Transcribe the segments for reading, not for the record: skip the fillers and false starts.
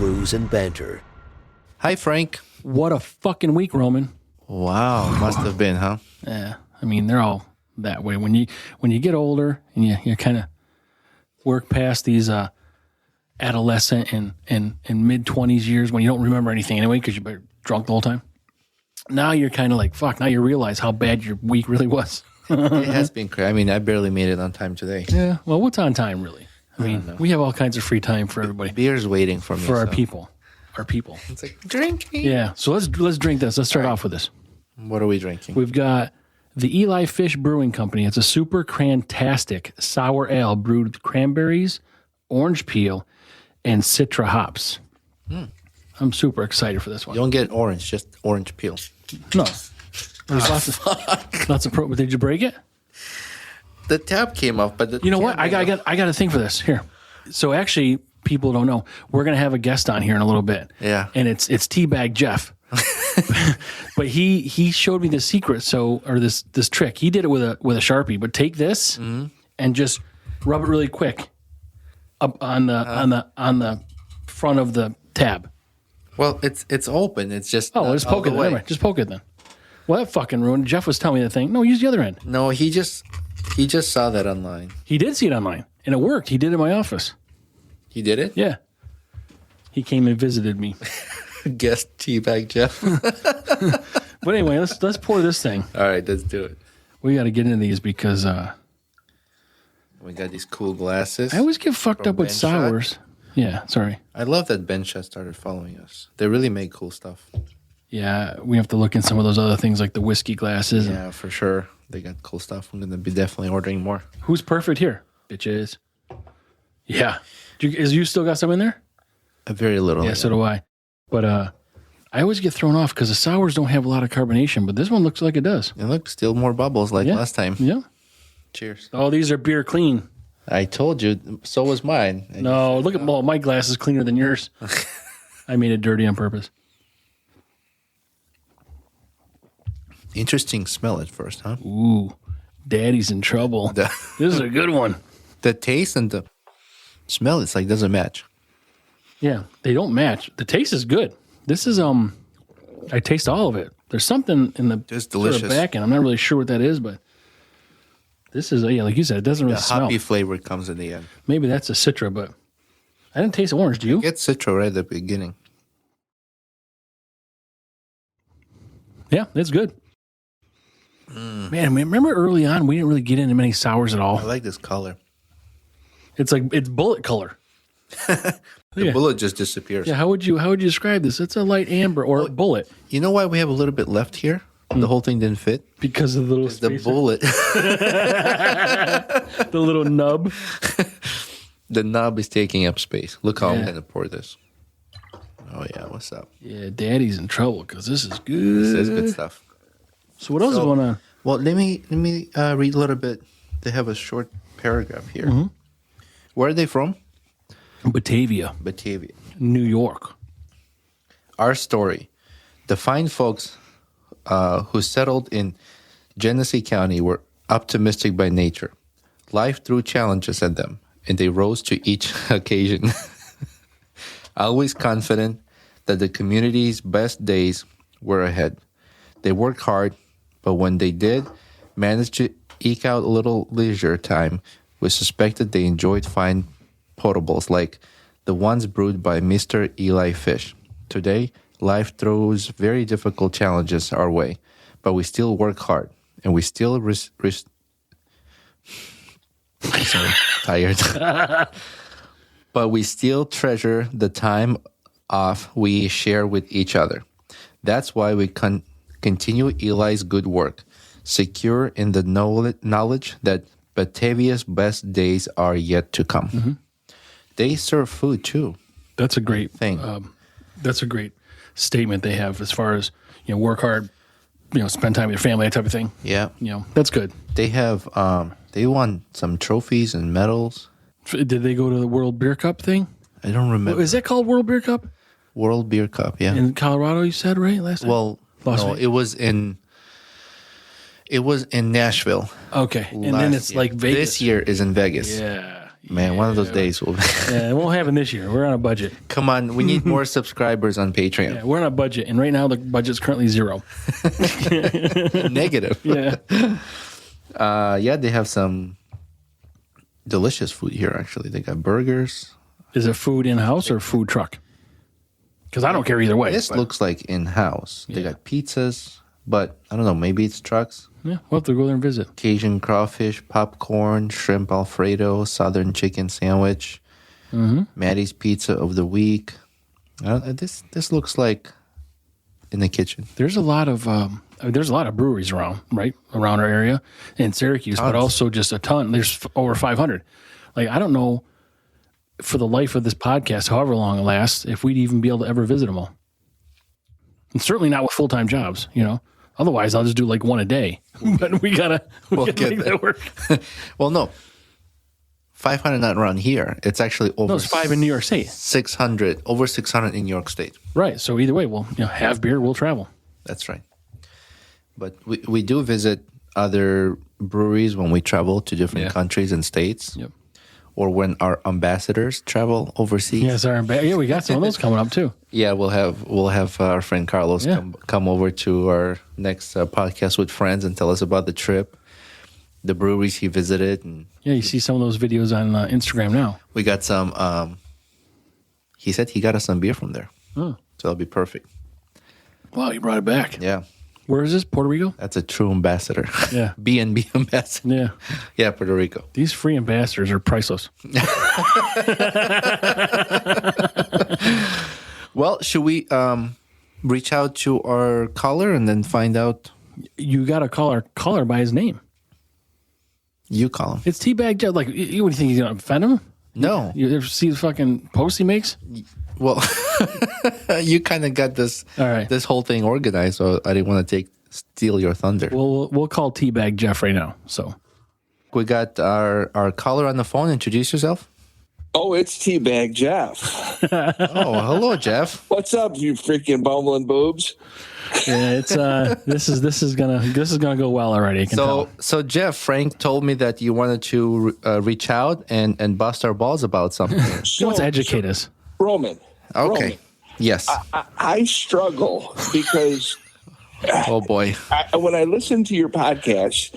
Brews and Banter. Hi, Frank. What a fucking week, Roman. Wow, must have been, huh? Yeah, I mean, they're all that way. When you get older and you kind of work past these adolescent and mid-20s years when you don't remember anything anyway because you've been drunk the whole time, now you're kind of like, fuck, now you realize how bad your week really was. It has been crazy. I mean, I barely made it on time today. Yeah, well, what's on time, really? I mean, we have all kinds of free time for everybody. Beer's waiting for me. For our people. Our people. It's like, drinking. Yeah, so let's drink this. Let's start off with this. What are we drinking? We've got the Eli Fish Brewing Company. It's a super crantastic sour ale brewed with cranberries, orange peel, and citra hops. I'm super excited for this one. You don't get orange, just orange peel. No. There's lots of pro. Did you break it? The tap came off, but you know what? I got a thing for this. Here. So actually, people don't know. We're going to have a guest on here in a little bit. Yeah. And it's Teabag Jeff. But he showed me the secret, or this trick. He did it with a Sharpie. But take this and just rub it really quick up on the front of the tab. Well, it's open. It's just just poke it. Never mind. Just poke it then. Well, that fucking ruined. Jeff was telling me the thing. No, use the other end. No, he just saw that online. He did see it online, and it worked. He did it in my office. He did it? Yeah. He came and visited me. Guest Teabag Jeff. But anyway, let's pour this thing. All right, let's do it. We got to get into these because We got these cool glasses. I always get fucked from up with BenShot. sours. Yeah, sorry. I love that BenShot started following us. They really make cool stuff. Yeah, we have to look in some of those other things like the whiskey glasses. Yeah, for sure. They got cool stuff. I'm going to be definitely ordering more. Who's perfect here? Bitches. Yeah. Is you still got some in there? A very little. Yeah, so do I. But I always get thrown off because the sours don't have a lot of carbonation, but this one looks like it does. And look, still more bubbles like last time. Yeah. Cheers. Oh, these are beer clean. I told you, so was mine. No, look at my glass is cleaner than yours. I made it dirty on purpose. Interesting smell at first, huh? Ooh, daddy's in trouble. This is a good one. The taste and the smell, it's like doesn't match. Yeah, they don't match. The taste is good. This is I taste all of it. There's something in the Just delicious. sort of back end. I'm not really sure what that is, but this is like you said, it doesn't really The smell. hoppy flavor comes in the end. Maybe that's a citra, but I didn't taste orange. Do you? Get citra right at the beginning. Yeah, it's good. Man, remember early on we didn't really get into many sours at all. I like this color. It's bullet color. The bullet just disappears. Yeah, how would you describe this? It's a light amber or bullet You know why we have a little bit left here? The whole thing didn't fit. because of the little The spacer. bullet, the little nub. the knob is taking up space. Look how I'm going to pour this. Oh, yeah. What's up? Yeah, daddy's in trouble because this is good. This is good stuff. So what else is going on? Well, let me read a little bit. They have a short paragraph here. Where are they from? Batavia, Batavia. New York. Our story. The fine folks who settled in Genesee County were optimistic by nature. Life threw challenges at them, and they rose to each occasion. Always confident that the community's best days were ahead. They worked hard, but when they did manage to eke out a little leisure time, we suspected they enjoyed fine potables like the ones brewed by Mr. Eli Fish. Today, life throws very difficult challenges our way, but we still work hard, and we still tired. But we still treasure the time off we share with each other. That's why we continue Eli's good work, secure in the knowledge that Batavia's best days are yet to come. They serve food too. That's a great thing. That's a great statement they have as far as work hard, spend time with your family, that type of thing. Yeah, That's good. they have they won some trophies and medals. Did they go to the World Beer Cup thing? I don't remember. Is that called World Beer Cup World Beer Cup? Yeah. in Colorado? You said right last time. Well, Las no, Vegas. it was in Nashville. Okay, and then last it's year. like Vegas. This year is in Vegas. Yeah, Man, one of those days will. Yeah, it won't happen this year. We're on a budget. Come on, we need more subscribers on Patreon. Yeah, we're on a budget, and right now the budget's currently 0. Negative. Yeah. Yeah, they have some delicious food here. Actually, they got burgers. Is it food in house or food truck? Because I don't care either way. This looks like in house. They got pizzas, but I don't know. Maybe it's trucks. Yeah, we'll have to go there and visit. Cajun crawfish, popcorn, shrimp Alfredo, southern chicken sandwich, Maddie's pizza of the week. This looks like in the kitchen. There's a lot of breweries around our area in Syracuse, but also just a ton. There's over 500. Like, I don't know, for the life of this podcast, however long it lasts, if we'd even be able to ever visit them all. And certainly not with full-time jobs, Otherwise, I'll just do like one a day. But we gotta make that work. Well, no. 500 not around here. It's actually over. No, it's 5 in New York State. 600, over 600 in New York State. Right. So either way, we'll have beer, we'll travel. That's right. But we do visit other breweries when we travel to different countries and states. Yep. Or when our ambassadors travel overseas. Yes, we got some of those coming up too. Yeah, we'll have our friend Carlos come over to our next podcast with friends and tell us about the trip, the breweries he visited, and you see some of those videos on Instagram now. We got some. He said he got us some beer from there, so that'll be perfect. Wow, you brought it back. Yeah. Where is this? Puerto Rico? That's a true ambassador. Yeah. B&B ambassador. Yeah. Yeah, Puerto Rico. These free ambassadors are priceless. Well, should we reach out to our caller and then find out? You got to call our caller by his name. You call him. It's Teabag Jeff. Like, what do you think, he's going to offend him? No. You ever see the fucking post he makes? Well, you kind of got this this whole thing organized, so I didn't want to steal your thunder. Well, we'll call Teabag Jeff right now. So we got our caller on the phone. Introduce yourself. Oh, it's Teabag Jeff. Oh, hello, Jeff. What's up, you freaking bumbling boobs? Yeah, it's this is gonna go well already. I can tell. So Jeff, Frank told me that you wanted to reach out and bust our balls about something. He wants to educate us. Roman. Okay. Roman, yes. I struggle because oh boy. When I listen to your podcast,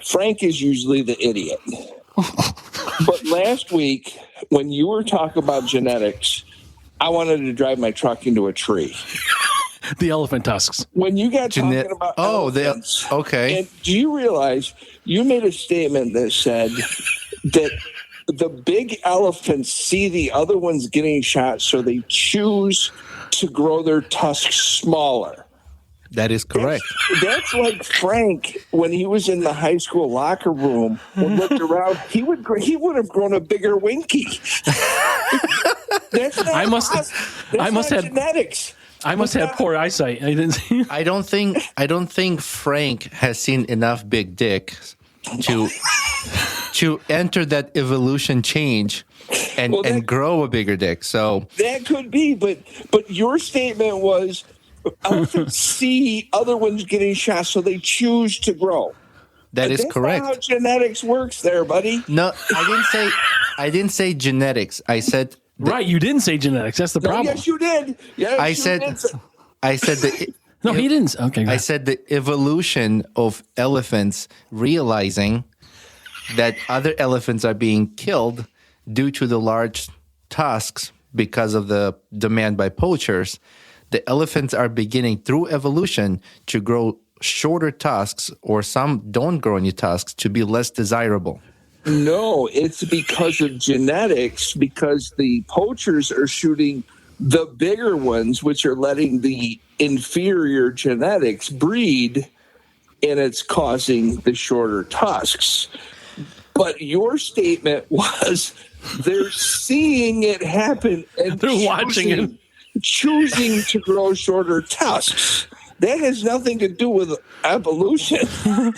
Frank is usually the idiot. But last week, when you were talking about genetics, I wanted to drive my truck into a tree. The elephant tusks. When you got talking about elephants, okay. And do you realize you made a statement that said that the big elephants see the other ones getting shot, so they choose to grow their tusks smaller? That is correct. That's like Frank when he was in the high school locker room and looked around. He would have grown a bigger winky. That's not I must have genetics. I must have poor eyesight. I didn't see. I don't think Frank has seen enough big dicks to enter that evolution change and grow a bigger dick. So that could be, but your statement was elephants see other ones getting shot, so they choose to grow. That's correct. Not how genetics works, there, buddy. No, I didn't say genetics. I said. Right, you didn't say genetics. That's the problem. Yes, you did. Yes, I said the. No, he didn't. Okay, I said the evolution of elephants realizing that other elephants are being killed due to the large tusks because of the demand by poachers. The elephants are beginning through evolution to grow shorter tusks, or some don't grow any tusks, to be less desirable. No, it's because of genetics, because the poachers are shooting the bigger ones, which are letting the inferior genetics breed, and it's causing the shorter tusks. But your statement was they're seeing it happen and they're watching it, choosing to grow shorter tusks. That has nothing to do with evolution. I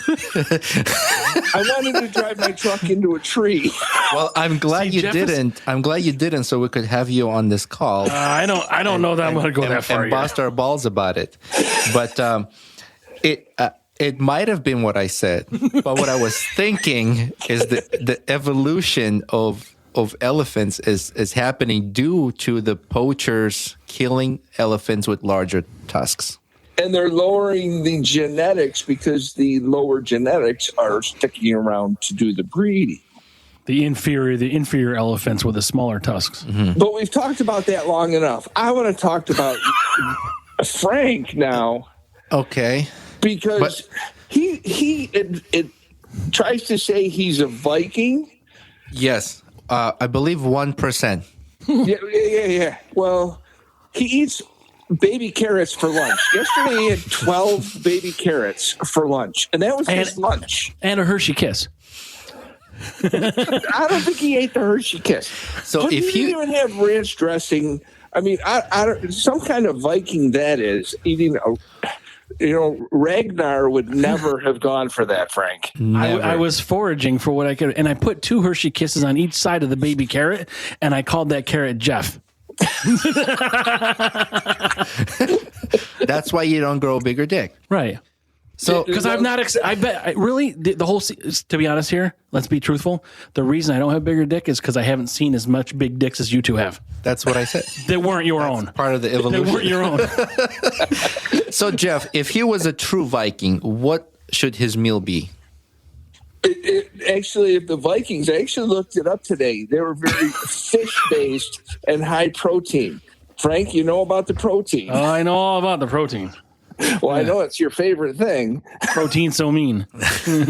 wanted to drive my truck into a tree. Well, I'm glad you didn't. I'm glad you didn't, so we could have you on this call. I don't know that I'm going to go that far. And bust our balls about it. But it might have been what I said. But what I was thinking is the evolution of of elephants is happening due to the poachers killing elephants with larger tusks. And they're lowering the genetics because the lower genetics are sticking around to do the breeding. The inferior elephants with the smaller tusks. Mm-hmm. But we've talked about that long enough. I want to talk about Frank now. Okay. Because it tries to say he's a Viking. Yes. I believe 1%. Yeah. Well, he eats baby carrots for lunch. Yesterday he had 12 baby carrots for lunch. And that was his lunch. And a Hershey Kiss. I don't think he ate the Hershey Kiss. So but if he didn't even have ranch dressing. I mean, I don't, some kind of Viking that is eating Ragnar would never have gone for that, Frank. I was foraging for what I could, and I put 2 Hershey Kisses on each side of the baby carrot, and I called that carrot Jeff. That's why you don't grow a bigger dick. Right. So, because I'm not, the whole, to be honest here, let's be truthful. The reason I don't have bigger dick is because I haven't seen as much big dicks as you two have. That's what I said. They weren't your own. Part of the evolution. They weren't your own. So, Jeff, if he was a true Viking, what should his meal be? Actually, if the Vikings, I actually looked it up today. They were very fish-based and high protein. Frank, you know about the protein. I know all about the protein. Well, I know it's your favorite thing. Protein so mean. You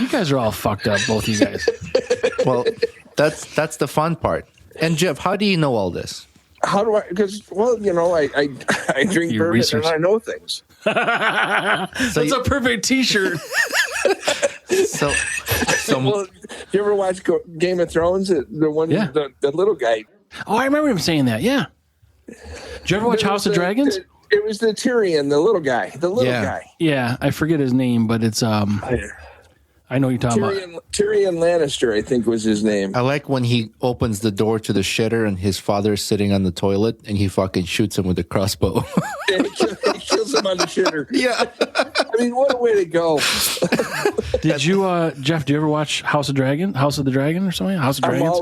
guys are all fucked up, both you guys. Well, that's the fun part. And Jeff, how do you know all this? How do I? Because I drink Your bourbon research. and I know things. That's a perfect T-shirt. So Well, you ever watch Game of Thrones? The one, Yeah. the little guy. Oh, I remember him saying that. Yeah. Did you ever watch House of Dragons? It was the Tyrion, the little guy. Yeah, I forget his name, but it's I know what you're talking about. Tyrion Lannister, I think was his name. I like when he opens the door to the shitter and his father's sitting on the toilet and he fucking shoots him with a crossbow. He kills him on the shitter. Yeah. I mean, what a way to go. Did you, Jeff, do you ever watch House of the Dragon or something? House of Dragons?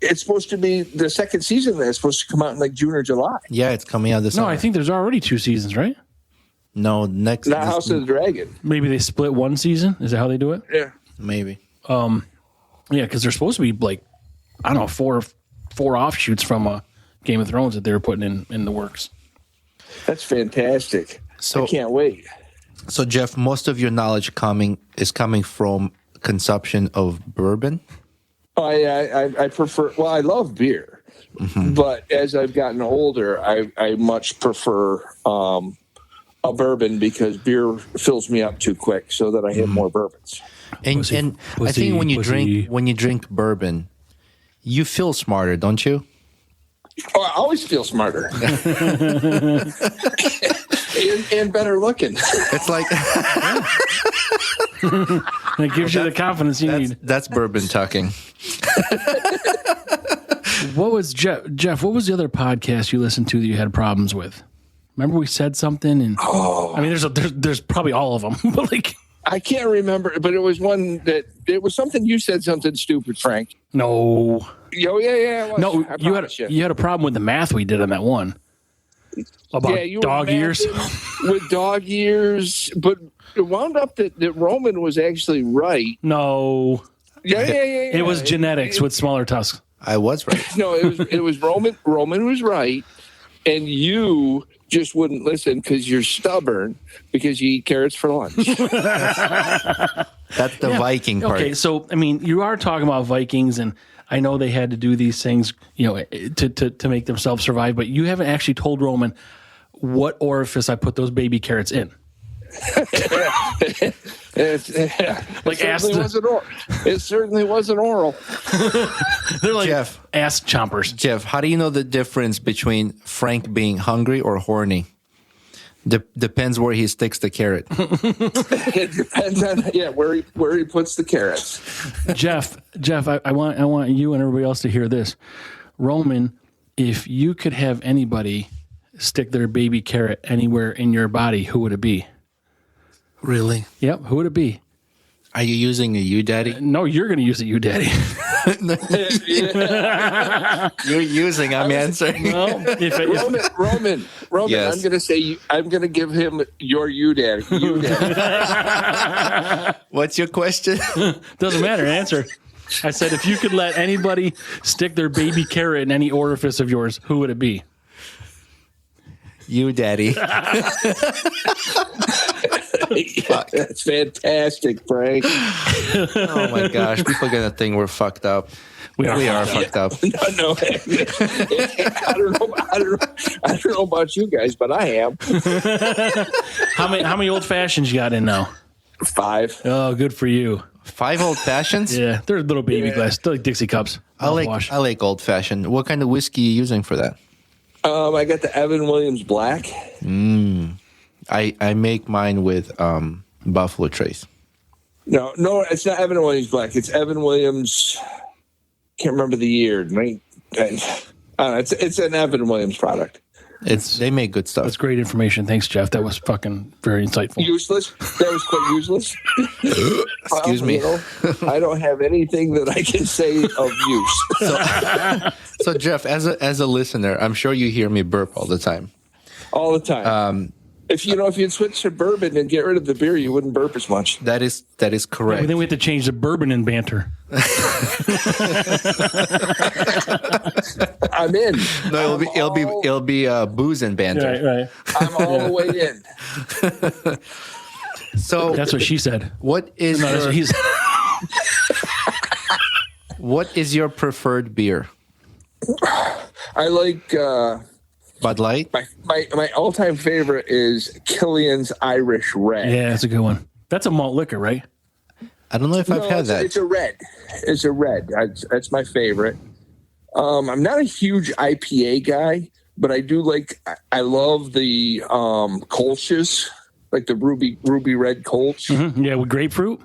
It's supposed to be the second season. That's supposed to come out in like June or July. Yeah, it's coming out this No, summer. I think there's already 2 seasons, right? No, Not House of the Dragon. Maybe they split one season. Is that how they do it? Yeah. Maybe. Yeah, because they're supposed to be like, I don't know, four offshoots from Game of Thrones that they were putting in the works. That's fantastic. So I can't wait. So Jeff, most of your knowledge is coming from consumption of bourbon. I prefer. Well, I love beer, but as I've gotten older, I much prefer a bourbon because beer fills me up too quick, so that I have more bourbons. And I think when you drink bourbon, you feel smarter, don't you? Oh, I always feel smarter and better looking. It's like It gives you the confidence you need. that's bourbon talking. What was Jeff? What was the other podcast you listened to that you had problems with? Remember we said something, and I mean, there's probably all of them, but like I can't remember, but it was one that it was something you said something stupid, Frank. no, Oh yeah. It was. no, I you promise you had a problem with the math we did on that one about you were dog ears. with dog ears, but it wound up that Roman was actually right. No, Yeah. it was genetics with smaller tusks. I was right. No, it was Roman. Roman was right, and you just wouldn't listen because you're stubborn because you eat carrots for lunch. That's the Viking part. Okay, so I mean, you are talking about Vikings, and I know they had to do these things, to make themselves survive. But you haven't actually told Roman what orifice I put those baby carrots in. It certainly wasn't oral. They're like Jeff. ass chompers. Jeff, how do you know the difference between Frank being hungry or horny? Depends where he sticks the carrot. It depends on where he puts the carrots. Jeff, I want you and everybody else to hear this. Roman, if you could have anybody stick their baby carrot anywhere in your body, who would it be? Really? Yep, who would it be? Are you using a U-Daddy? No, you're going to use it, you daddy. You're using, I'm answering. No, Roman. Yes. I'm going to say, I'm going to give him your U-Daddy. What's your question? Doesn't matter. Answer. I said, if you could let anybody stick their baby carrot in any orifice of yours, who would it be? You, Daddy. That's fantastic, Frank. Oh my gosh, people are gonna think we're fucked up. We are fucked up. No. I don't know about you guys, but I am. How many old fashions you got in now? 5. Oh, good for you. 5 old fashions? Yeah, they're little baby glass, they're like Dixie cups. I like old fashioned. What kind of whiskey are you using for that? I got the Evan Williams Black. I make mine with Buffalo Trace. No, it's not Evan Williams Black. It's Evan Williams. Can't remember the year. It's an Evan Williams product. They make good stuff. That's great information. Thanks, Jeff. That was fucking very insightful. Useless. That was quite useless. Excuse me. I don't have anything that I can say of use. So Jeff, as a listener, I'm sure you hear me burp all the time. All the time. If you'd switch to bourbon and get rid of the beer, you wouldn't burp as much. That is correct. Then we have to change the bourbon and banter. I'm in. No, it'll be booze and banter. Right. I'm all the way in. So that's what she said. What is that's what he said. What is your preferred beer? I like Bud Light. My all-time favorite is Killian's Irish Red. Yeah, that's a good one. That's a malt liquor, right? I don't know if I've had that. It's a red. It's a red. That's my favorite. I'm not a huge IPA guy, but I do like. I love the Kolsch's, like the ruby red Kolsch. Mm-hmm. Yeah, with grapefruit.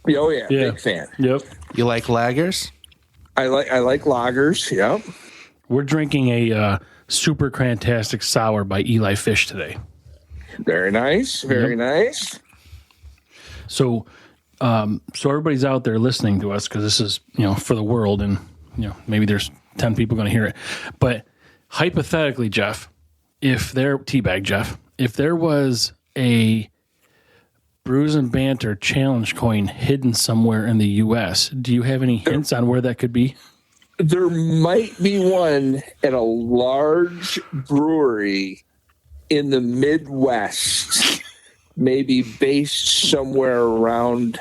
Oh yeah, big fan. Yep. You like lagers? I like lagers. Yep. We're drinking a super crantastic sour by Eli Fish today. Very nice. Very nice. So everybody's out there listening to us because this is, for the world, and maybe there's 10 people going to hear it. But hypothetically, Teabag Jeff, if there was a Brews and Banter challenge coin hidden somewhere in the U.S., do you have any hints on where that could be? There might be one at a large brewery in the Midwest, maybe based somewhere around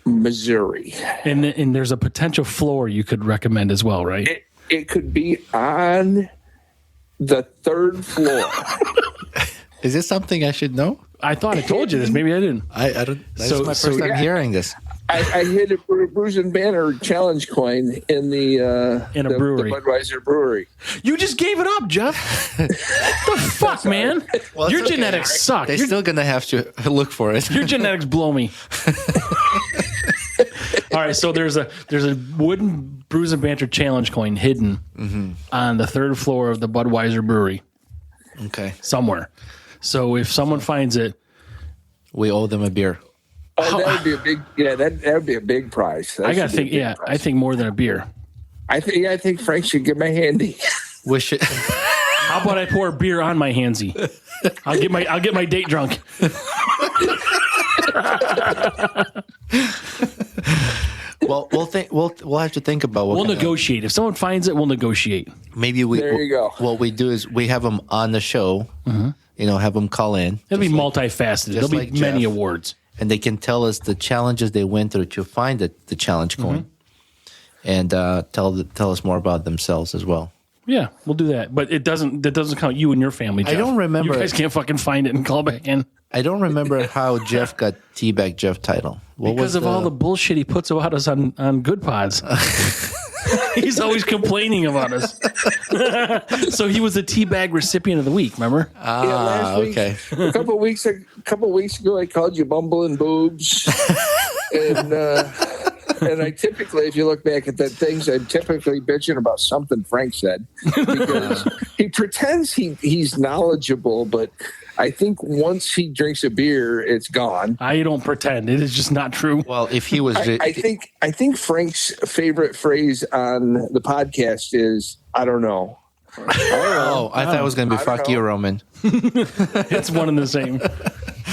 Missouri. And there's a potential floor you could recommend as well, right? It could be on the 3rd floor. Is this something I should know? I thought I told you this. Maybe I didn't. I don't. This is my first time hearing this. I hit a Brews and Banter challenge coin in the brewery, the Budweiser brewery. You just gave it up, Jeff. The fuck, man! Well, your genetics suck. They're still gonna have to look for it. Your genetics blow me. All right, so there's a wooden Brews and Banter challenge coin hidden on the 3rd floor of the Budweiser brewery. Okay, somewhere. So if someone finds it, we owe them a beer. Oh, that would be a big. Yeah, that would be a big prize. I gotta think. Yeah, prize. I think more than a beer. I think Frank should get my handy. Wish it. How about I pour beer on my handsy? I'll get my date drunk. Well, we'll have to think about what we'll negotiate. If someone finds it, we'll negotiate. Maybe there you go. What we do is we have them on the show. Have them call in. It'll be multifaceted. There'll be many awards. And they can tell us the challenges they went through to find the challenge coin, and tell us more about themselves as well. Yeah, we'll do that. But that doesn't count you and your family, Jeff. I don't remember. You guys can't fucking find it and call back in. I don't remember how Jeff got Teabag Jeff title. Because of all the bullshit he puts about us on Good Pods. He's always complaining about us. So he was the Teabag recipient of the week, remember? Last week, okay. A couple weeks ago, I called you bumbling boobs. And I typically, if you look back at the things, I'm typically bitching about something Frank said. Because he pretends he's knowledgeable, but I think once he drinks a beer, it's gone. I don't pretend. It is just not true. Well, if he was, I think Frank's favorite phrase on the podcast is "I don't know." oh, I thought it was going to be "fuck you, Roman." It's one and the same.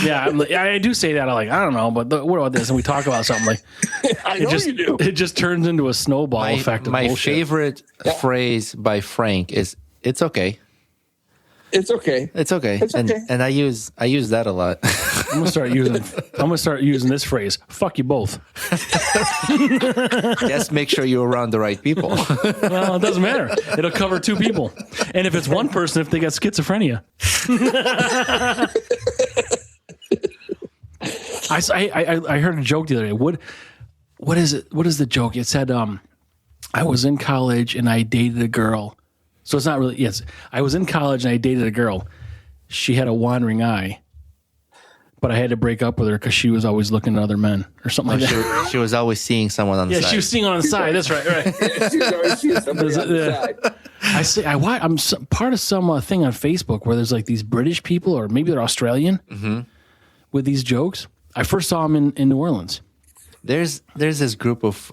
Yeah, I do say that. I'm like, I don't know, but what about this? And we talk about something like, you do. It just turns into a snowball effect. Of my bullshit. favorite phrase by Frank is "It's okay." It's okay. It's okay. It's okay. And I use that a lot. I'm gonna start using this phrase. Fuck you both. Just make sure you're around the right people. Well, it doesn't matter. It'll cover two people. And if it's one person, if they got schizophrenia. I heard a joke the other day. What is it? What is the joke? It said, I was in college and I dated a girl. So it's not really, yes. I was in college and I dated a girl. She had a wandering eye, but I had to break up with her because she was always looking at other men or something like that. She was always seeing someone on the side. Yeah, she was seeing on the side. That's right. She was always seeing somebody on the side. I'm part of some thing on Facebook where there's like these British people, or maybe they're Australian, with these jokes. I first saw them in New Orleans. There's this group of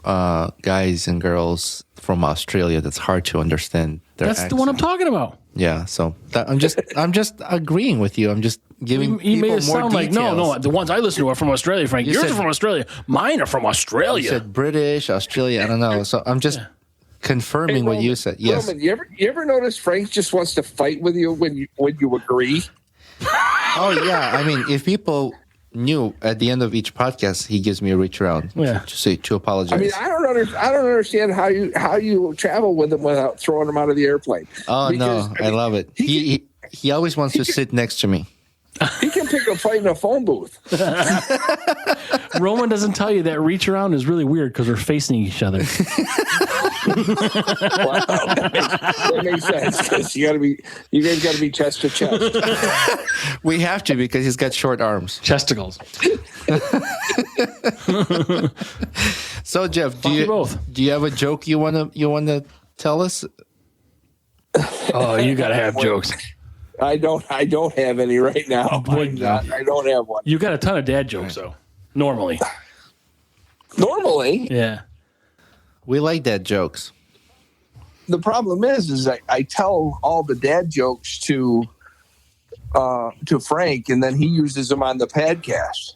guys and girls from Australia that's hard to understand. That's the one I'm talking about. Yeah, so I'm just agreeing with you. I'm just giving He made people it more sound like details. no. The ones I listen to are from Australia, Frank. Yours are from Australia. Mine are from Australia. You said British, Australia. I don't know. So I'm just confirming what you said. Yes. Roman, you ever notice Frank just wants to fight with you when you agree? Oh yeah. I mean, if people knew at the end of each podcast, he gives me a reach around to apologize. I mean, I don't understand how you travel with him without throwing him out of the airplane. Oh no, I love it. He always wants to sit next to me. He can pick a fight in a phone booth. Roman doesn't tell you that reach around is really weird because we're facing each other. Wow, that makes sense because you guys got to be chest to chest. We have to because he's got short arms. Chesticles. So Jeff, do you have a joke you wanna tell us? Oh, you gotta have jokes. I don't have any right now. I don't have one. You got a ton of dad jokes though. Normally. Yeah. We like dad jokes. The problem is I tell all the dad jokes to Frank, and then he uses them on the podcast.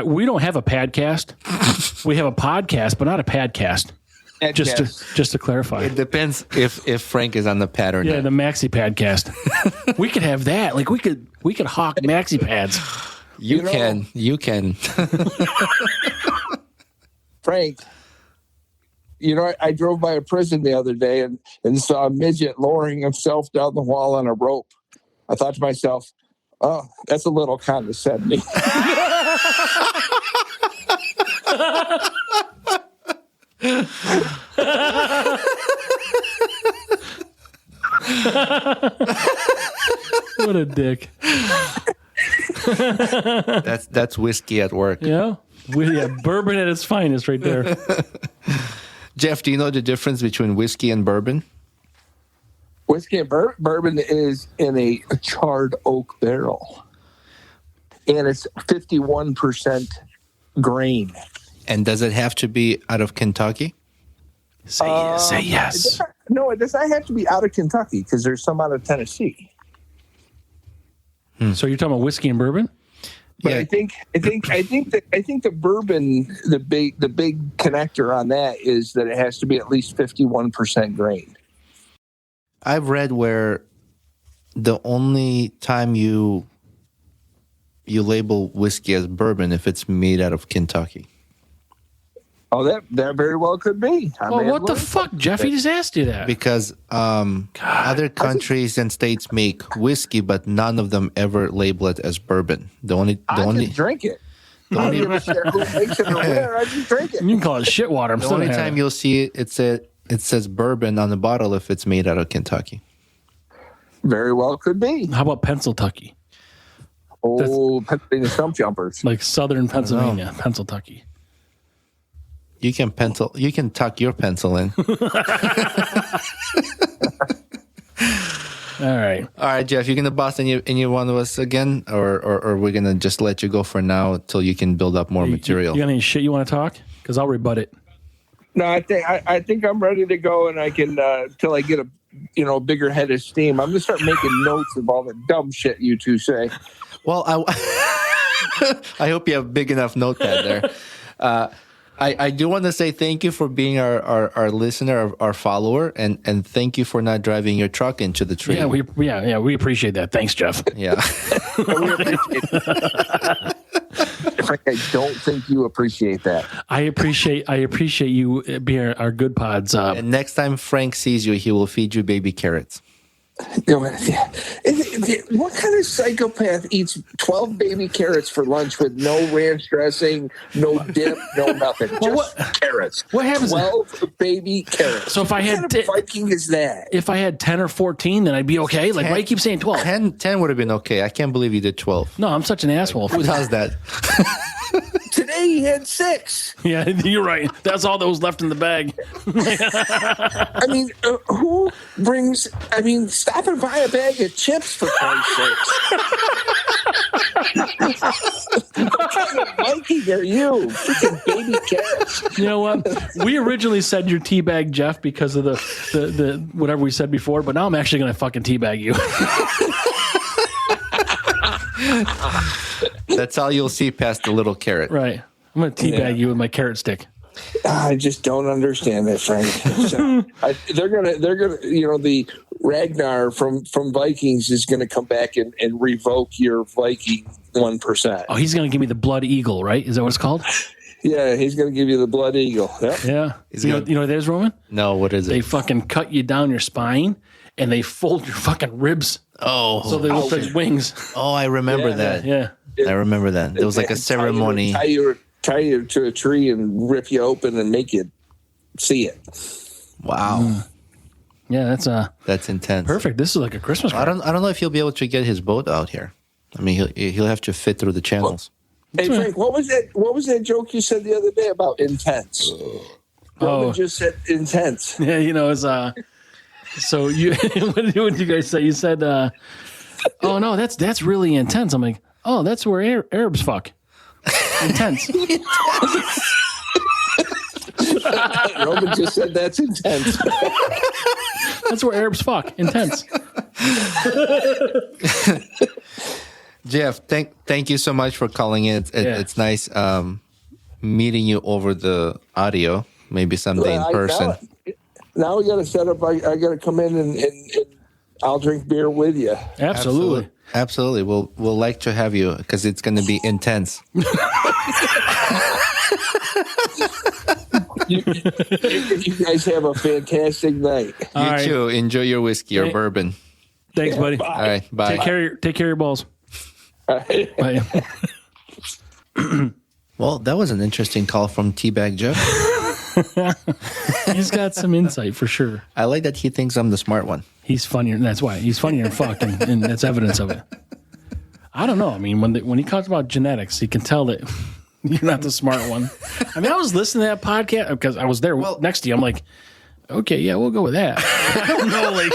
We don't have a podcast. We have a podcast, but not a podcast. Just to clarify, it depends if Frank is on the pad or not. Yeah, the maxi podcast. We could have that. Like we could hawk maxi pads. You can. Frank, I drove by a prison the other day and saw a midget lowering himself down the wall on a rope. I thought to myself, oh, that's a little condescending. What a dick. That's whiskey at work. Yeah. Bourbon at its finest right there. Jeff, do you know the difference between whiskey and bourbon? Whiskey and bourbon is in a charred oak barrel. And it's 51% grain. And does it have to be out of Kentucky? Say yes. No, it does not have to be out of Kentucky because there's some out of Tennessee. So you're talking about whiskey and bourbon? But yeah. I think the bourbon, the big connector on that is that it has to be at least 51% grain. I've read where the only time you label whiskey as bourbon if it's made out of Kentucky. Oh, that very well could be. Well, what the fuck, Jeff? He just asked you that. Because other countries and states make whiskey, but none of them ever label it as bourbon. I just drink it. I don't give a shit who makes it or where. I just drink it. You can call it shit water. The only time you'll see it says bourbon on the bottle if it's made out of Kentucky. Very well could be. How about Pennsylvania? Oh, Pennsylvania stump jumpers. Like southern Pennsylvania, Pennsylvania. You can tuck your pencil in. right. All right, Jeff, you gonna boss any one of us again, or we're gonna just let you go for now till you can build up more material? You got any shit you want to talk? Because I'll rebut it. No, I think I'm ready to go, and I can till I get a bigger head of steam. I'm gonna start making notes of all the dumb shit you two say. Well, I hope you have a big enough notepad there. I do want to say thank you for being our listener, our follower, and thank you for not driving your truck into the tree. Yeah, we appreciate that. Thanks, Jeff. Yeah. I don't think you appreciate that. I appreciate you being our good pods. And next time Frank sees you, he will feed you baby carrots. What kind of psychopath eats 12 baby carrots for lunch with no ranch dressing, no dip, no nothing? Just carrots. What happens? 12 baby carrots. So if I had what kind of Viking is that? If I had 10 or 14, then I'd be okay. Like, why do you keep saying 12? 10 would have been okay. I can't believe you did 12. No, I'm such an asshole. Who does that? Today he had 6. Yeah, you're right. That's all that was left in the bag. I mean, who brings? I mean, stop and buy a bag of chips for Christ's sakes. What kind of Viking are you? Freaking baby carrots. You know what? We originally said you're Teabag Jeff because of the whatever we said before, but now I'm actually going to fucking teabag you. That's all you'll see past the little carrot. Right. I'm going to teabag you with my carrot stick. I just don't understand that, Frank. So, they're gonna, the Ragnar from Vikings is gonna come back and revoke your Viking 1%. Oh, he's going to give me the blood eagle, right? Is that what it's called? Yeah, he's gonna give you the blood eagle. Yep. Yeah. You know what that is, Roman? No, what is it? They fucking cut you down your spine and they fold your fucking ribs. Oh, so they look like wings. Oh, I remember that. Yeah. I remember that. There was like a ceremony. Tie you to a tree and rip you open and make you see it. Wow. Yeah, that's intense. Perfect. This is like a Christmas card. I don't know if he'll be able to get his boat out here. I mean, he'll have to fit through the channels. Hey Frank, what was that joke you said the other day about intense? Roman just said intense. Yeah, it's so you what did you guys say? You said oh no, that's really intense. I'm like, oh, that's where Arabs fuck. Intense. Roman just said that's intense. That's where Arabs fuck. Intense. Jeff, thank you so much for calling in. It's nice meeting you over the audio. Maybe someday in person. Now we got to set up. I got to come in and I'll drink beer with you. Absolutely. We'll like to have you because it's going to be intense. You guys have a fantastic night. You too. Enjoy your whiskey or bourbon. Thanks, buddy. Bye. All right. Bye. Take care of your balls. Bye. Well, that was an interesting call from Teabag Jeff. He's got some insight for sure. I like that he thinks I'm the smart one. He's funnier. That's why he's funnier than fuck, and that's evidence of it. I don't know. I mean, when he talks about genetics, he can tell that you're not the smart one. I mean, I was listening to that podcast because I was there next to you. I'm like, okay, yeah, we'll go with that. I don't know,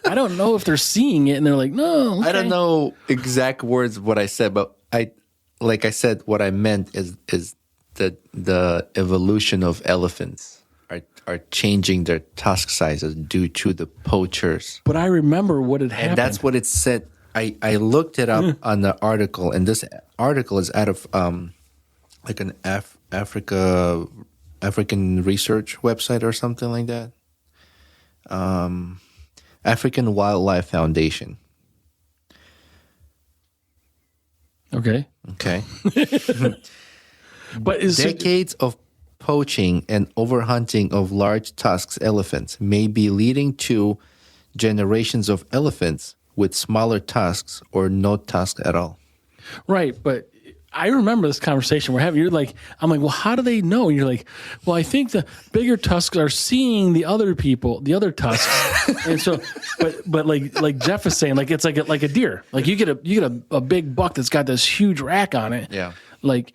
I don't know if they're seeing it and they're like, no. Okay. I don't know exact words what I said, but like I said, what I meant is that the evolution of elephants are changing their tusk sizes due to the poachers. But I remember what had happened. And that's what it said. I looked it up on the article, and this article is out of like an African research website or something like that. African Wildlife Foundation. Okay. But decades of poaching and overhunting of large tusks elephants may be leading to generations of elephants with smaller tusks or no tusks at all. Right, but I remember this conversation we're having. I'm like, well, how do they know? And you're like, well, I think the bigger tusks are seeing the other tusks, and so, but like Jeff is saying, like it's like a deer. Like you get a big buck that's got this huge rack on it. Yeah, like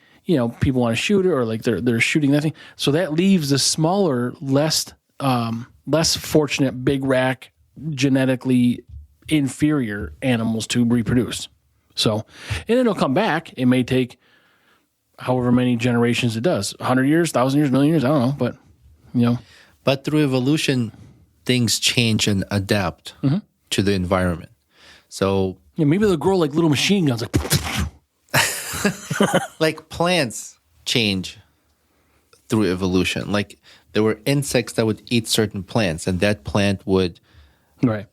people want to shoot it, or like they're shooting that thing. So that leaves the smaller, less fortunate big rack genetically inferior animals to reproduce. So, and then it'll come back. It may take however many generations it does, 100 years, 1,000 years, million years, I don't know, but, you know. But through evolution, things change and adapt to the environment. So yeah, maybe they'll grow like little machine guns, like plants change through evolution. Like there were insects that would eat certain plants, and that plant would right.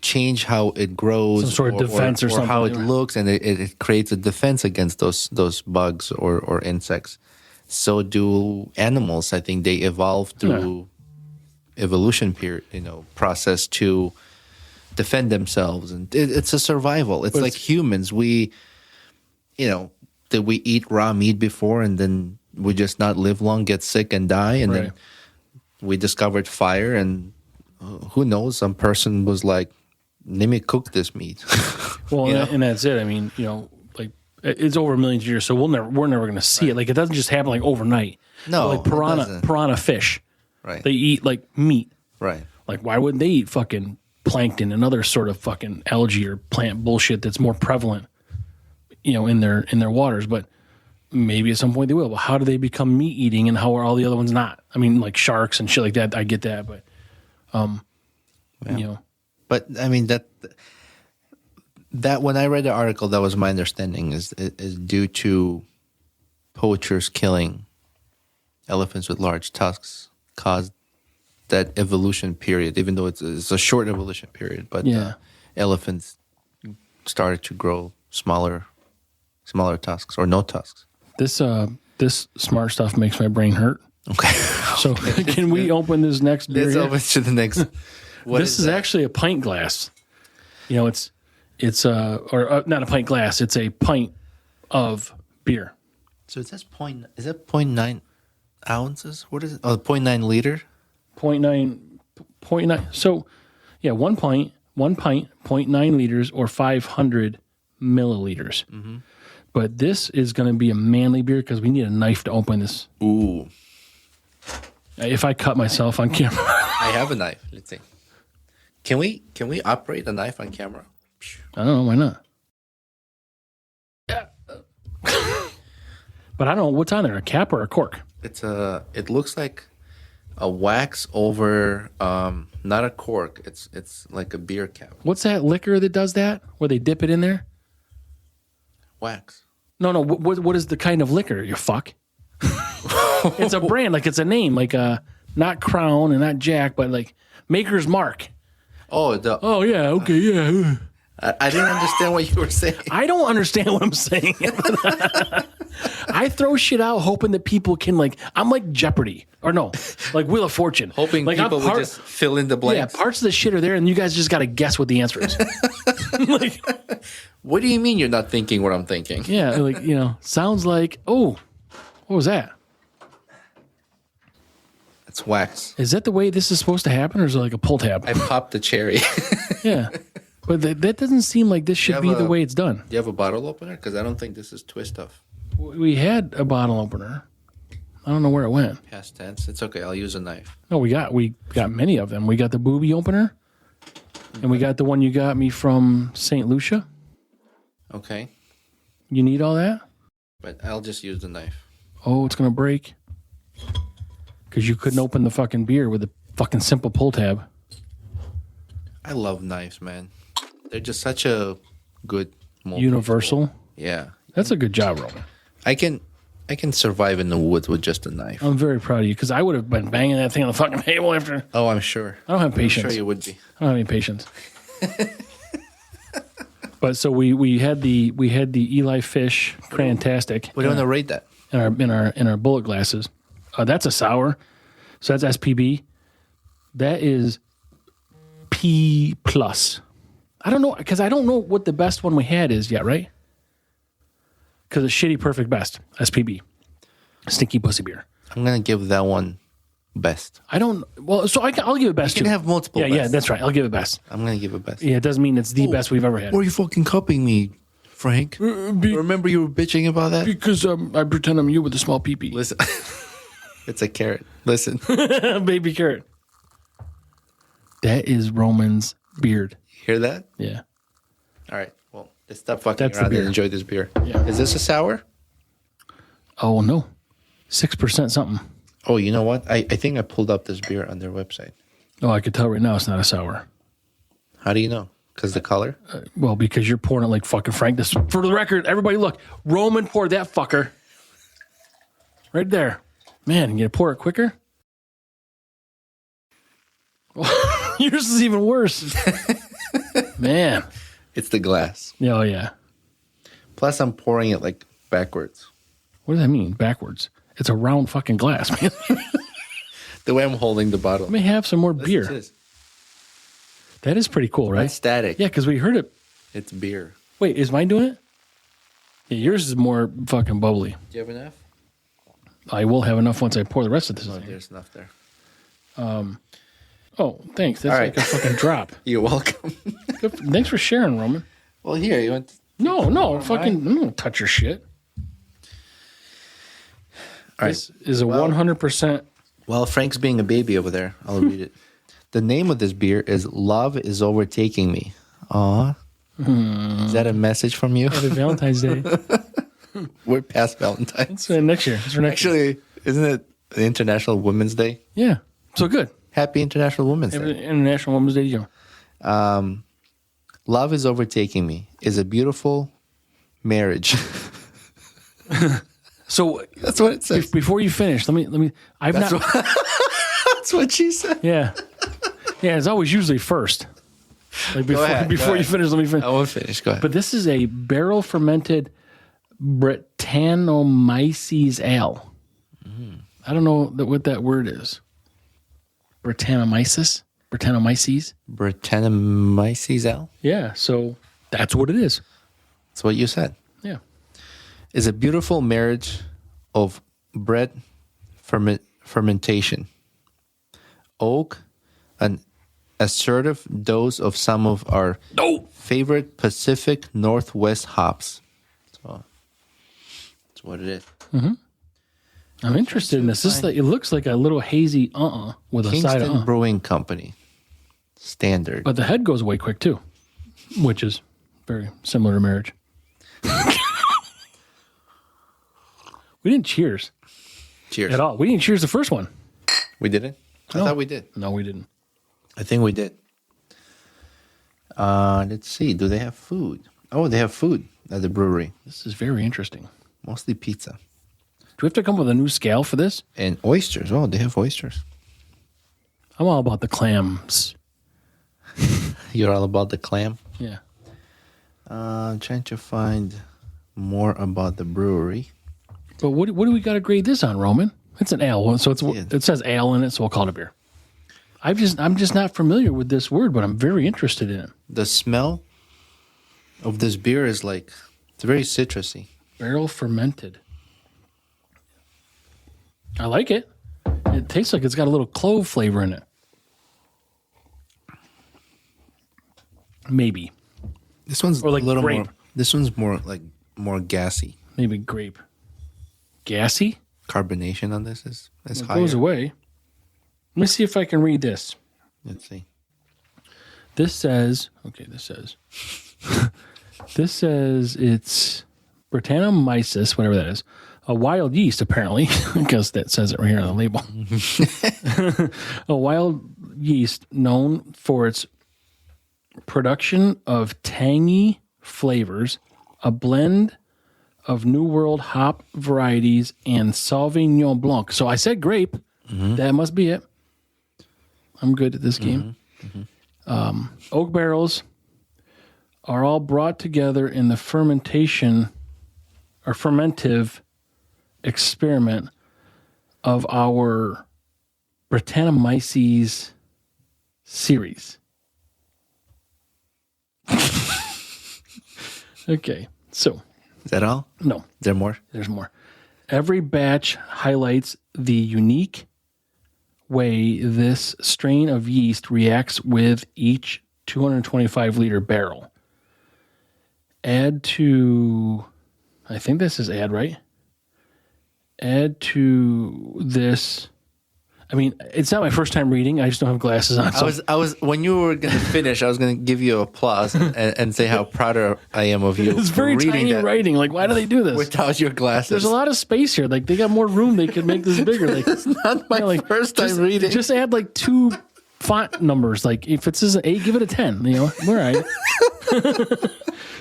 change how it grows, some sort of defense or something, how it looks, and it creates a defense against those bugs or insects. So do animals. I think they evolve through evolution period, process to defend themselves, and it's a survival. It's like humans. We, did we eat raw meat before, and then we just not live long, get sick, and die, and then we discovered fire, and who knows? Some person was like, let me cook this meat. Well, and that's it. I mean, like it's over millions of years, so we're never going to see it. Like it doesn't just happen like overnight. No, like piranha fish. Right. They eat like meat. Right. Like why wouldn't they eat fucking plankton and other sort of fucking algae or plant bullshit that's more prevalent, in their waters? But maybe at some point they will. But how do they become meat eating, and how are all the other ones not? I mean, like sharks and shit like that. I get that, but But I mean that when I read the article, that was my understanding is due to poachers killing elephants with large tusks caused that evolution period. Even though it's a short evolution period, but elephants started to grow smaller tusks or no tusks. This smart stuff makes my brain hurt. Okay. So can we open this next beer? Let's open to the next. This is actually a pint glass. It's not a pint glass. It's a pint of beer. So it says is it 0.9 ounces? What is it? Oh, 0.9 liter? 0.9. So, yeah, one pint, 0.9 liters or 500 milliliters. Mm-hmm. But this is going to be a manly beer because we need a knife to open this. Ooh. If I cut myself on camera. I have a knife. Let's see. Can we operate a knife on camera? I don't know. Why not? But I don't know what's on there, a cap or a cork? It looks like a wax over, not a cork. It's like a beer cap. What's that liquor that does that? Where they dip it in there? Wax. No. What is the kind of liquor? You fuck. It's a brand, like it's a name, like not Crown and not Jack, but like Maker's Mark. Oh, yeah, okay, yeah. I didn't understand what you were saying. I don't understand what I'm saying. I throw shit out hoping that people can I'm like Jeopardy. Or no, like Wheel of Fortune. Hoping people would just fill in the blanks. Yeah, parts of the shit are there and you guys just got to guess what the answer is. What do you mean you're not thinking what I'm thinking? Yeah, sounds like, what was that? It's wax. Is that the way this is supposed to happen, or is it like a pull tab? I popped the cherry. Yeah. But that doesn't seem like this should be the way it's done. Do you have a bottle opener? Because I don't think this is twist stuff. We had a bottle opener. I don't know where it went. Past tense. It's okay. I'll use a knife. No, we got many of them. We got the booby opener, and we got the one you got me from St. Lucia. Okay. You need all that? But I'll just use the knife. Oh, it's going to break? Because you couldn't open the fucking beer with a fucking simple pull tab. I love knives, man. They're just such a good universal tool. Yeah. That's a good job, Roman. I can survive in the woods with just a knife. I'm very proud of you because I would have been banging that thing on the fucking table after. Oh, I'm sure. I don't have patience. I'm sure you would be. I don't have any patience. But so we had the Eli Fish fantastic. We don't want to rate that in our bullet glasses. That's a sour, so that's SPB. That is P plus. I don't know because I don't know what the best one we had is yet, right? Because it's shitty perfect best SPB, stinky pussy beer. I'm gonna give that one best. I don't. Well, so I'll give it best. You can too. have multiple. Yeah, bests. That's right. I'll give it best. I'm gonna give it best. Yeah, it doesn't mean it's the best we've ever had. Why are you fucking cupping me, Frank? Remember you were bitching about that? Because I pretend I'm you with a small pee-pee. Listen, it's a carrot. Listen, baby carrot. That is Roman's beard. Hear that? Yeah. All right. Well, let's stop fucking That's the around beer. and enjoy this beer. Yeah. Is this a sour? Oh, no. 6% something. Oh, you know what? I think I pulled up this beer on their website. Oh, I could tell right now it's not a sour. How do you know? Because the color? Well, because you're pouring it like fucking Frank. This, for the record, everybody look. Roman poured that fucker. Right there. Man, you gonna pour it quicker? Yours is even worse. Man. It's the glass. Oh, yeah. Plus, I'm pouring it like backwards. What does that mean? Backwards. It's a round fucking glass, man. The way I'm holding the bottle. Let me have some more Listen beer. to this. That is pretty cool, right? It's static. Yeah, because we heard it. It's beer. Wait, is mine doing it? Yeah, yours is more fucking bubbly. Do you have enough? I will have enough once I pour the rest of this. Oh, in here. there's enough there. Oh, thanks. That's All like right. a fucking drop. You're welcome. Thanks for sharing, Roman. Well, here, you want... No, fucking, I'm gonna touch your shit. All right. This is a 100%. Well, Frank's being a baby over there. I'll read it. The name of this beer is Love is Overtaking Me. Aw. Is that a message from you? Happy Valentine's Day. We're past Valentine's. It's next year. It's for next year. Actually, isn't it the International Women's Day? Yeah. So good. Happy International Women's Happy Day. International Women's Day to you. Love is Overtaking Me is a beautiful marriage. So That's what it says. before you finish, let me. That's what she said. Yeah. Yeah. It's always usually first. Like before, ahead, go before you ahead. finish, let me finish. I won't finish. Go ahead. But this is a barrel fermented Brettanomyces ale. I don't know what that word is. Brettanomyces? Brettanomyces? Brettanomyces L? Yeah. So that's what it is. That's what you said. Yeah. Is a beautiful marriage of bread fermentation, oak, an assertive dose of some of our favorite Pacific Northwest hops. So that's what it is. I'm interested in this. It looks like a little hazy with a side Kingston of Brewing Company. Standard. But the head goes away quick too, which is very similar to marriage. We didn't cheers Cheers. at all. We didn't cheers the first one. We didn't? I thought we did. No, we didn't. I think we did. Let's see. Do they have food? Oh, they have food at the brewery. This is very interesting. Mostly pizza. Do we have to come with a new scale for this? And oysters. Oh, they have oysters. I'm all about the clams. You're all about the clam? Yeah. Trying to find more about the brewery. But what do we got to grade this on, Roman? It's an ale, so it says ale in it, so we'll call it a beer. I'm just not familiar with this word, but I'm very interested in it. The smell of this beer is like, it's very citrusy. Barrel fermented. I like it. It tastes like it's got a little clove flavor in it. Maybe. This one's Or like a little grape. more, this one's more gassy. Maybe grape. Gassy? Carbonation on this is It higher. goes away. Let me see if I can read this. Let's see. This says it's Brettanomyces, whatever that is, a wild yeast, apparently, because that says it right here on the label. A wild yeast known for its production of tangy flavors, a blend of New World hop varieties, and Sauvignon Blanc. So I said grape. That must be it. I'm good at this game. Oak barrels are all brought together in the fermentation or fermentive experiment of our Brettanomyces series. Okay, so Is that all? no, Is there more? there's more. Every batch highlights the unique way this strain of yeast reacts with each 225-liter barrel. Add to, I think this is add, right? Add to this I mean, it's not my first time reading. I just don't have glasses on. So. I was when you were going to finish, I was going to give you applause and say how proud I am of you. It's very tiny writing. Like, why do they do this? Without your glasses. There's a lot of space here. Like, they got more room. They could make this bigger. Like, it's not my first time reading. Just add like 2 font numbers. Like, if it says an 8, give it a 10. You know, all right.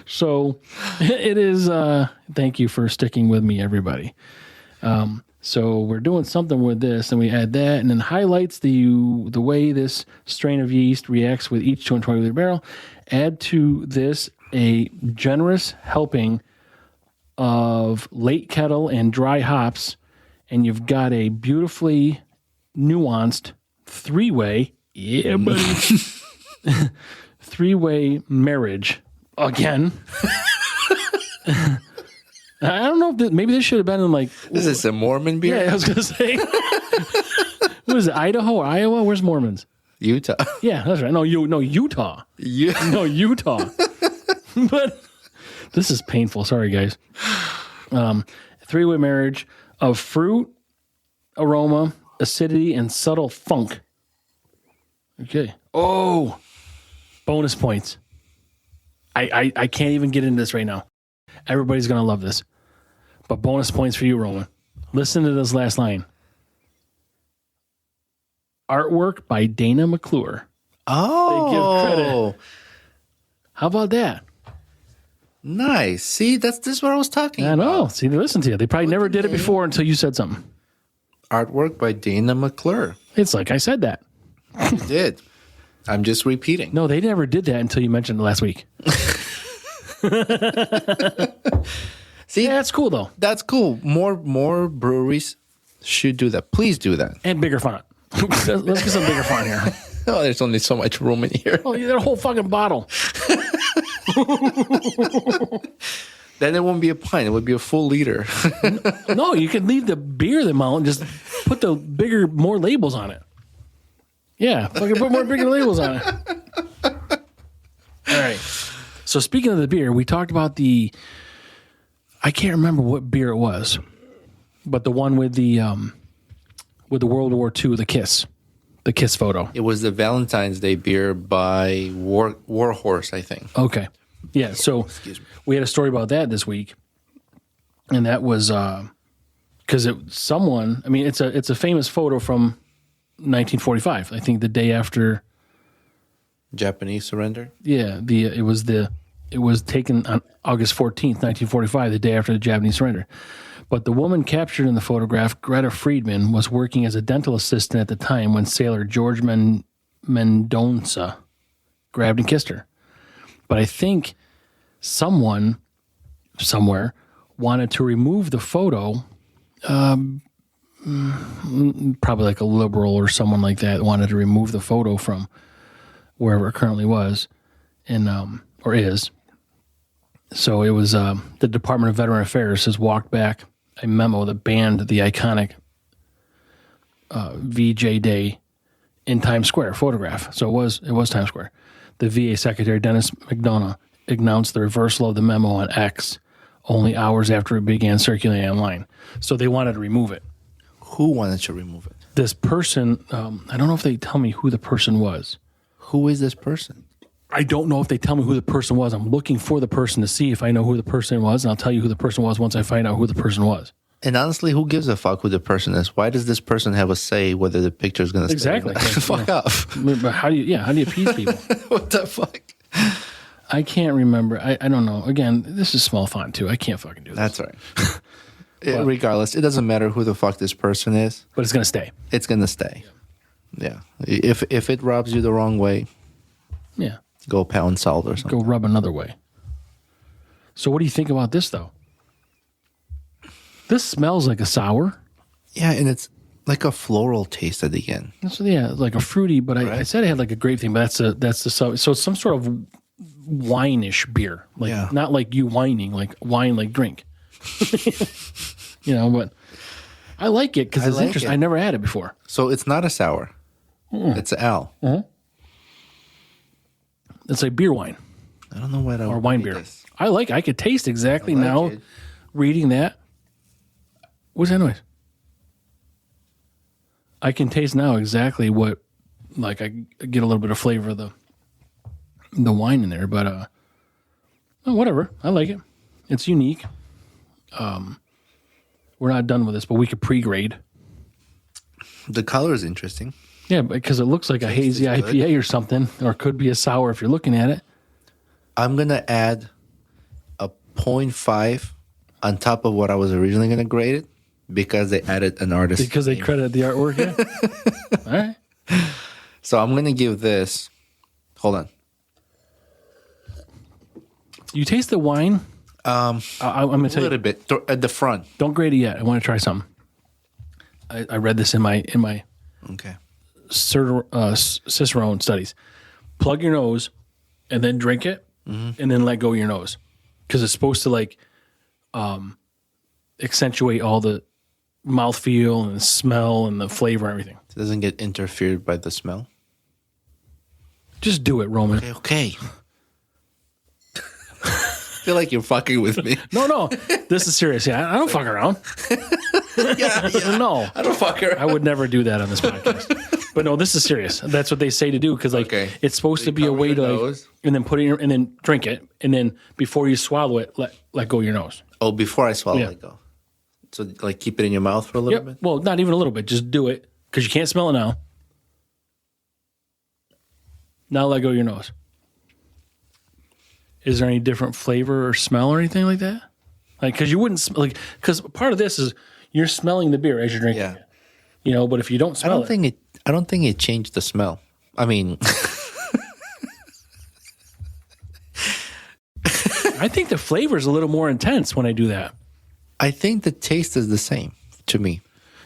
So it is. Thank you for sticking with me, everybody. So we're doing something with this, and we add that, and then highlights the way this strain of yeast reacts with each 220-liter barrel. Add to this a generous helping of late kettle and dry hops, and you've got a beautifully nuanced 3-way, yeah, buddy, 3-way marriage again. I don't know if maybe this should have been in like... Is this a Mormon beer? Yeah, I was going to say. What is it, Idaho or Iowa? Where's Mormons? Utah. Yeah, that's right. No, Utah. No, Utah. But this is painful. Sorry, guys. 3-way marriage of fruit, aroma, acidity, and subtle funk. Okay. Oh, bonus points. I can't even get into this right now. Everybody's going to love this. But bonus points for you, Roman. Listen to this last line. Artwork by Dana McClure. Oh. They give credit. How about that? Nice. See, this is what I was talking about. I know. See, they listen to you. They probably never did it before until you said something. Artwork by Dana McClure. It's like I said that. You did. I'm just repeating. No, they never did that until you mentioned it last week. See, yeah, that's cool though. That's cool. More breweries should do that. Please do that. And bigger font. Let's get some bigger font here. Oh, there's only so much room in here. Oh, you got a whole fucking bottle. Then it won't be a pint. It would be a full liter. No, you can leave the beer amount and just put the bigger, more labels on it. Yeah, fucking put more bigger labels on it. All right. So speaking of the beer, we talked about I can't remember what beer it was, but the one with the World War II, the Kiss photo. It was the Valentine's Day beer by Warhorse, I think. Okay. Yeah, so we had a story about that this week, and that was because it's a famous photo from 1945. I think the day after Japanese surrender. Yeah, it was taken on August 14th, 1945, the day after the Japanese surrender. But the woman captured in the photograph, Greta Friedman, was working as a dental assistant at the time when sailor George Mendonça grabbed and kissed her. But I think someone somewhere wanted to remove the photo. Probably like a liberal or someone like that wanted to remove the photo from wherever it currently was or is. So it was the Department of Veteran Affairs has walked back a memo that banned the iconic VJ Day in Times Square photograph. So it was Times Square. The VA Secretary Dennis McDonough announced the reversal of the memo on X only hours after it began circulating online. So they wanted to remove it. Who wanted to remove it? This person, I don't know if they tell me who the person was. Who is this person? I don't know if they tell me who the person was. I'm looking for the person to see if I know who the person was, and I'll tell you who the person was once I find out who the person was. And honestly, who gives a fuck who the person is? Why does this person have a say whether the picture is going to stay? Exactly. Fuck off. But how do you appease people? What the fuck? I can't remember. I don't know. Again, this is small font too. I can't fucking do this. That's right. Regardless, it doesn't matter who the fuck this person is. But it's going to stay. It's going to stay. Yeah. If it rubs you the wrong way, yeah, go pound salt or something. Go rub another way. So what do you think about this, though? This smells like a sour. Yeah, and it's like a floral taste at the end. So yeah, like a fruity, but I said it had like a grape thing, but that's the so it's some sort of wine-ish beer. Like not like you whining, like wine like drink. But I like it because it's interesting. I never had it before. So it's not a sour. It's an ale. Mm-hmm. It's like beer wine. I don't know what or wine beer. This. I could taste exactly now reading that. What's that noise? I can taste now exactly what, like, I get a little bit of flavor of the wine in there, but whatever. I like it. It's unique. We're not done with this, but we could pre-grade. The color is interesting. Yeah, because it looks like a hazy IPA or something, or it could be a sour if you're looking at it. I'm going to add a 0.5 on top of what I was originally going to grade it because they added an artist. Because they credited the artwork, yeah? All right. So I'm going to give this... Hold on. You taste the wine? I'm going to tell you. A little bit. At the front. Don't grade it yet. I want to try something. I read this in my Okay. Cicerone studies. Plug your nose and then drink it and then let go of your nose. Because it's supposed to like accentuate all the mouthfeel and the smell and the flavor and everything. It doesn't get interfered by the smell. Just do it, Roman. Okay. I feel like you're fucking with me. No. This is serious. Yeah, I don't fuck around. yeah. No. I don't fuck around. I would never do that on this podcast. But no, this is serious. That's what they say to do because like it's supposed to be a way to like, and then put it in and then drink it and then before you swallow it, let go of your nose. Oh, before I swallow, let go. So like keep it in your mouth for a little bit. Well, not even a little bit. Just do it because you can't smell it now. Now let go of your nose. Is there any different flavor or smell or anything like that? Like, because you wouldn't like, because part of this is you're smelling the beer as you're drinking it. You know, but if you don't smell I don't think it changed the smell. I mean, I think the flavor is a little more intense when I do that. I think the taste is the same to me.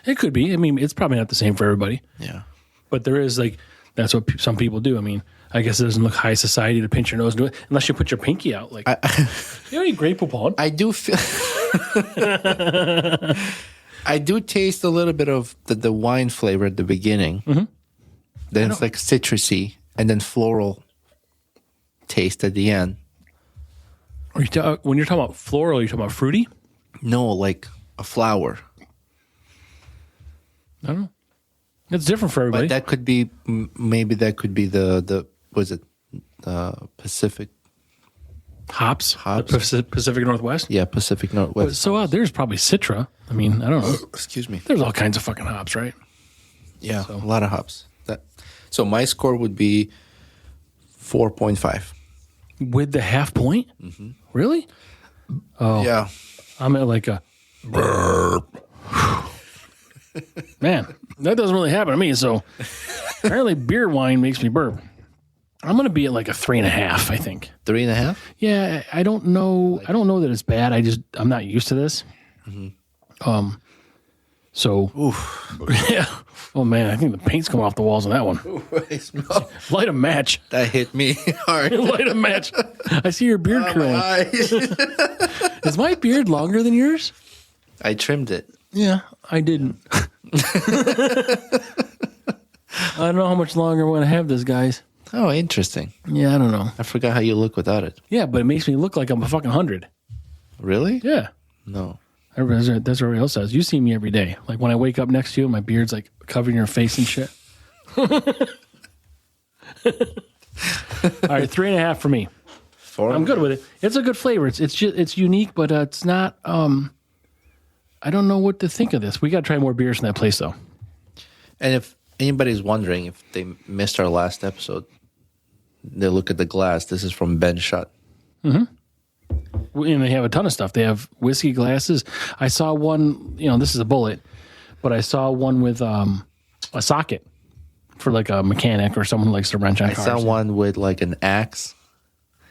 It could be. I mean, it's probably not the same for everybody. Yeah. But there is like, that's what some people do. I mean, I guess it doesn't look high society to pinch your nose and do it unless you put your pinky out. Like, you know, Grey Poupon. I do feel. I do taste a little bit of the wine flavor at the beginning. Mm-hmm. Then it's like citrusy and then floral taste at the end. When you're talking about floral, you're talking about fruity? No, like a flower. I don't know. It's different for everybody. But that could be, maybe that could be the was it Pacific? Hops? The Pacific Northwest? Yeah, Pacific Northwest. So out there's probably Citra. I mean, I don't know. Excuse me. There's all kinds of fucking hops, right? Yeah, a lot of hops. So my score would be 4.5. With the half point? Mm-hmm. Really? Oh. Yeah. I'm at like a... Man, that doesn't really happen to me. So apparently beer wine makes me burp. I'm going to be at like a 3.5, I think. 3.5? Yeah, I don't know. I don't know that it's bad. I'm not used to this. Mm-hmm. So, oof. Yeah. Oh man, I think the paint's coming off the walls on that one. Ooh, I smell. Light a match. That hit me hard. Light a match. I see your beard curling. Is my beard longer than yours? I trimmed it. Yeah, I didn't. I don't know how much longer we're going to have this, guys. Oh, interesting. Yeah, I don't know. I forgot how you look without it. Yeah, but it makes me look like I'm a fucking 100. Really? Yeah. No. That's what everybody else says. You see me every day. Like when I wake up next to you, my beard's like covering your face and shit. All right, 3.5 for me. 4. I'm good with it. It's a good flavor. It's unique, but it's not. I don't know what to think of this. We got to try more beers from that place, though. And if anybody's wondering if they missed our last episode, they look at the glass. This is from BenShot. Mm-hmm. And they have a ton of stuff. They have whiskey glasses. I saw one, this is a bullet, but I saw one with a socket for like a mechanic or someone who likes to wrench on cars. I saw one with like an axe.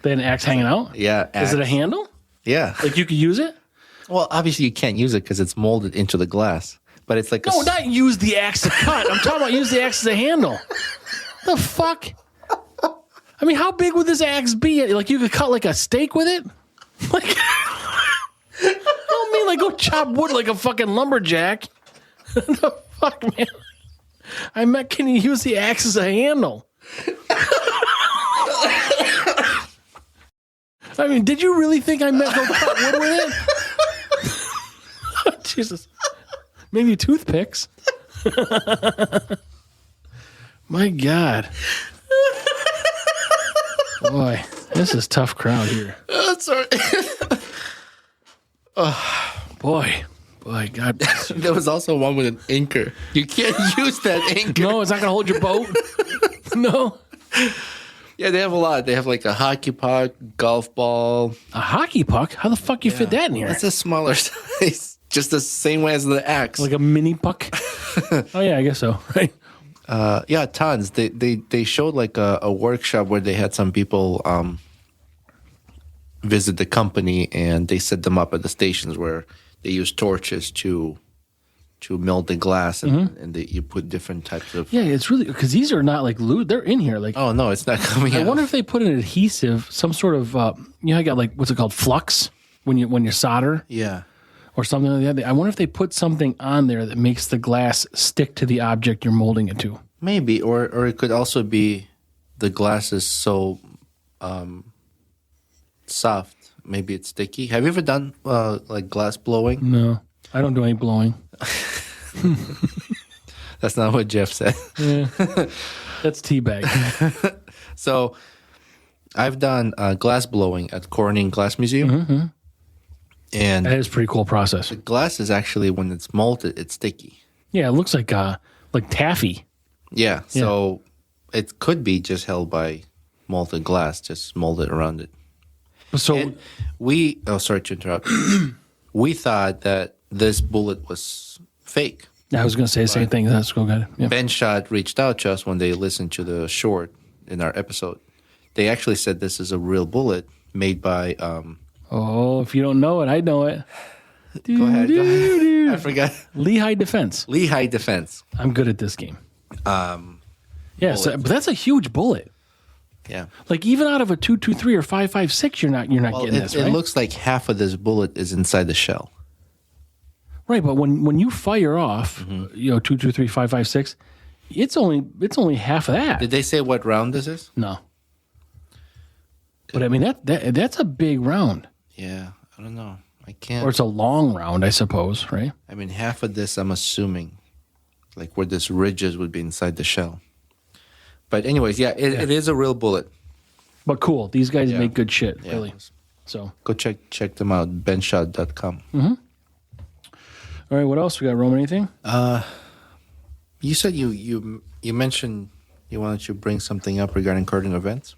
They had an axe hanging out? Yeah. Axe. Is it a handle? Yeah. Like you could use it? Well, obviously you can't use it because it's molded into the glass. But it's like not use the axe to cut. I'm talking about use the axe as a handle. The fuck? I mean, how big would this axe be? Like you could cut like a steak with it? Like, I don't mean like go chop wood like a fucking lumberjack. The fuck, man? I meant, can you use the axe as a handle? I mean, did you really think I meant go cut wood with it? Jesus. Maybe toothpicks. My God. Boy, this is a tough crowd here. Oh, sorry. Boy, God. There was also one with an anchor. You can't use that anchor. No, it's not going to hold your boat. No. Yeah, they have a lot. They have like a hockey puck, golf ball. A hockey puck? How the fuck you fit that in here? It's a smaller size. Just the same way as the axe. Like a mini puck? Oh, yeah, I guess so. Right. Yeah, tons. They showed like a workshop where they had some people visit the company, and they set them up at the stations where they use torches to melt the glass, and you put different types of. Yeah, it's really because these are not like lewd. They're in here. Like, Oh no, it's not coming out. I wonder if they put an adhesive, some sort of. I got like what's it called, flux when you solder. Yeah. Or something like that. I wonder if they put something on there that makes the glass stick to the object you're molding it to. Maybe, or it could also be the glass is so soft. Maybe it's sticky. Have you ever done like glass blowing? No, I don't do any blowing. That's not what Jeff said. Yeah. That's teabag. So I've done glass blowing at Corning Glass Museum. And That is a pretty cool process. the glass is actually, when it's molted, it's sticky. Yeah, it looks like taffy. Yeah, so it could be just held by molten glass, just molded around it. So And sorry to interrupt. We thought that this bullet was fake. I was going to say the same thing. That's go ahead. Yeah. BenShot reached out to us when they listened to the short in our episode. They actually said this is a real bullet made by. Oh, if you don't know it, I know it. Go ahead. I forgot. Lehigh Defense. Lehigh Defense. I'm good at this game. Yeah, but that's a huge bullet. Yeah. Like even out of a 223 or 556, you're not getting this, right? It looks like half of this bullet is inside the shell. Right, but when you fire off, 223, 556, it's only half of that. Did they say what round this is? No. But I mean that's a big round. Yeah, I don't know. I can't. Or it's a long round, I suppose, right? I mean, half of this, I'm assuming, like where this ridges would be inside the shell. But anyways, it is a real bullet. But cool. These guys make good shit, Yeah. really. So, Go check them out, benshot.com. all right, what else we got, Roman? Anything? You said you mentioned you wanted to bring something up regarding current events.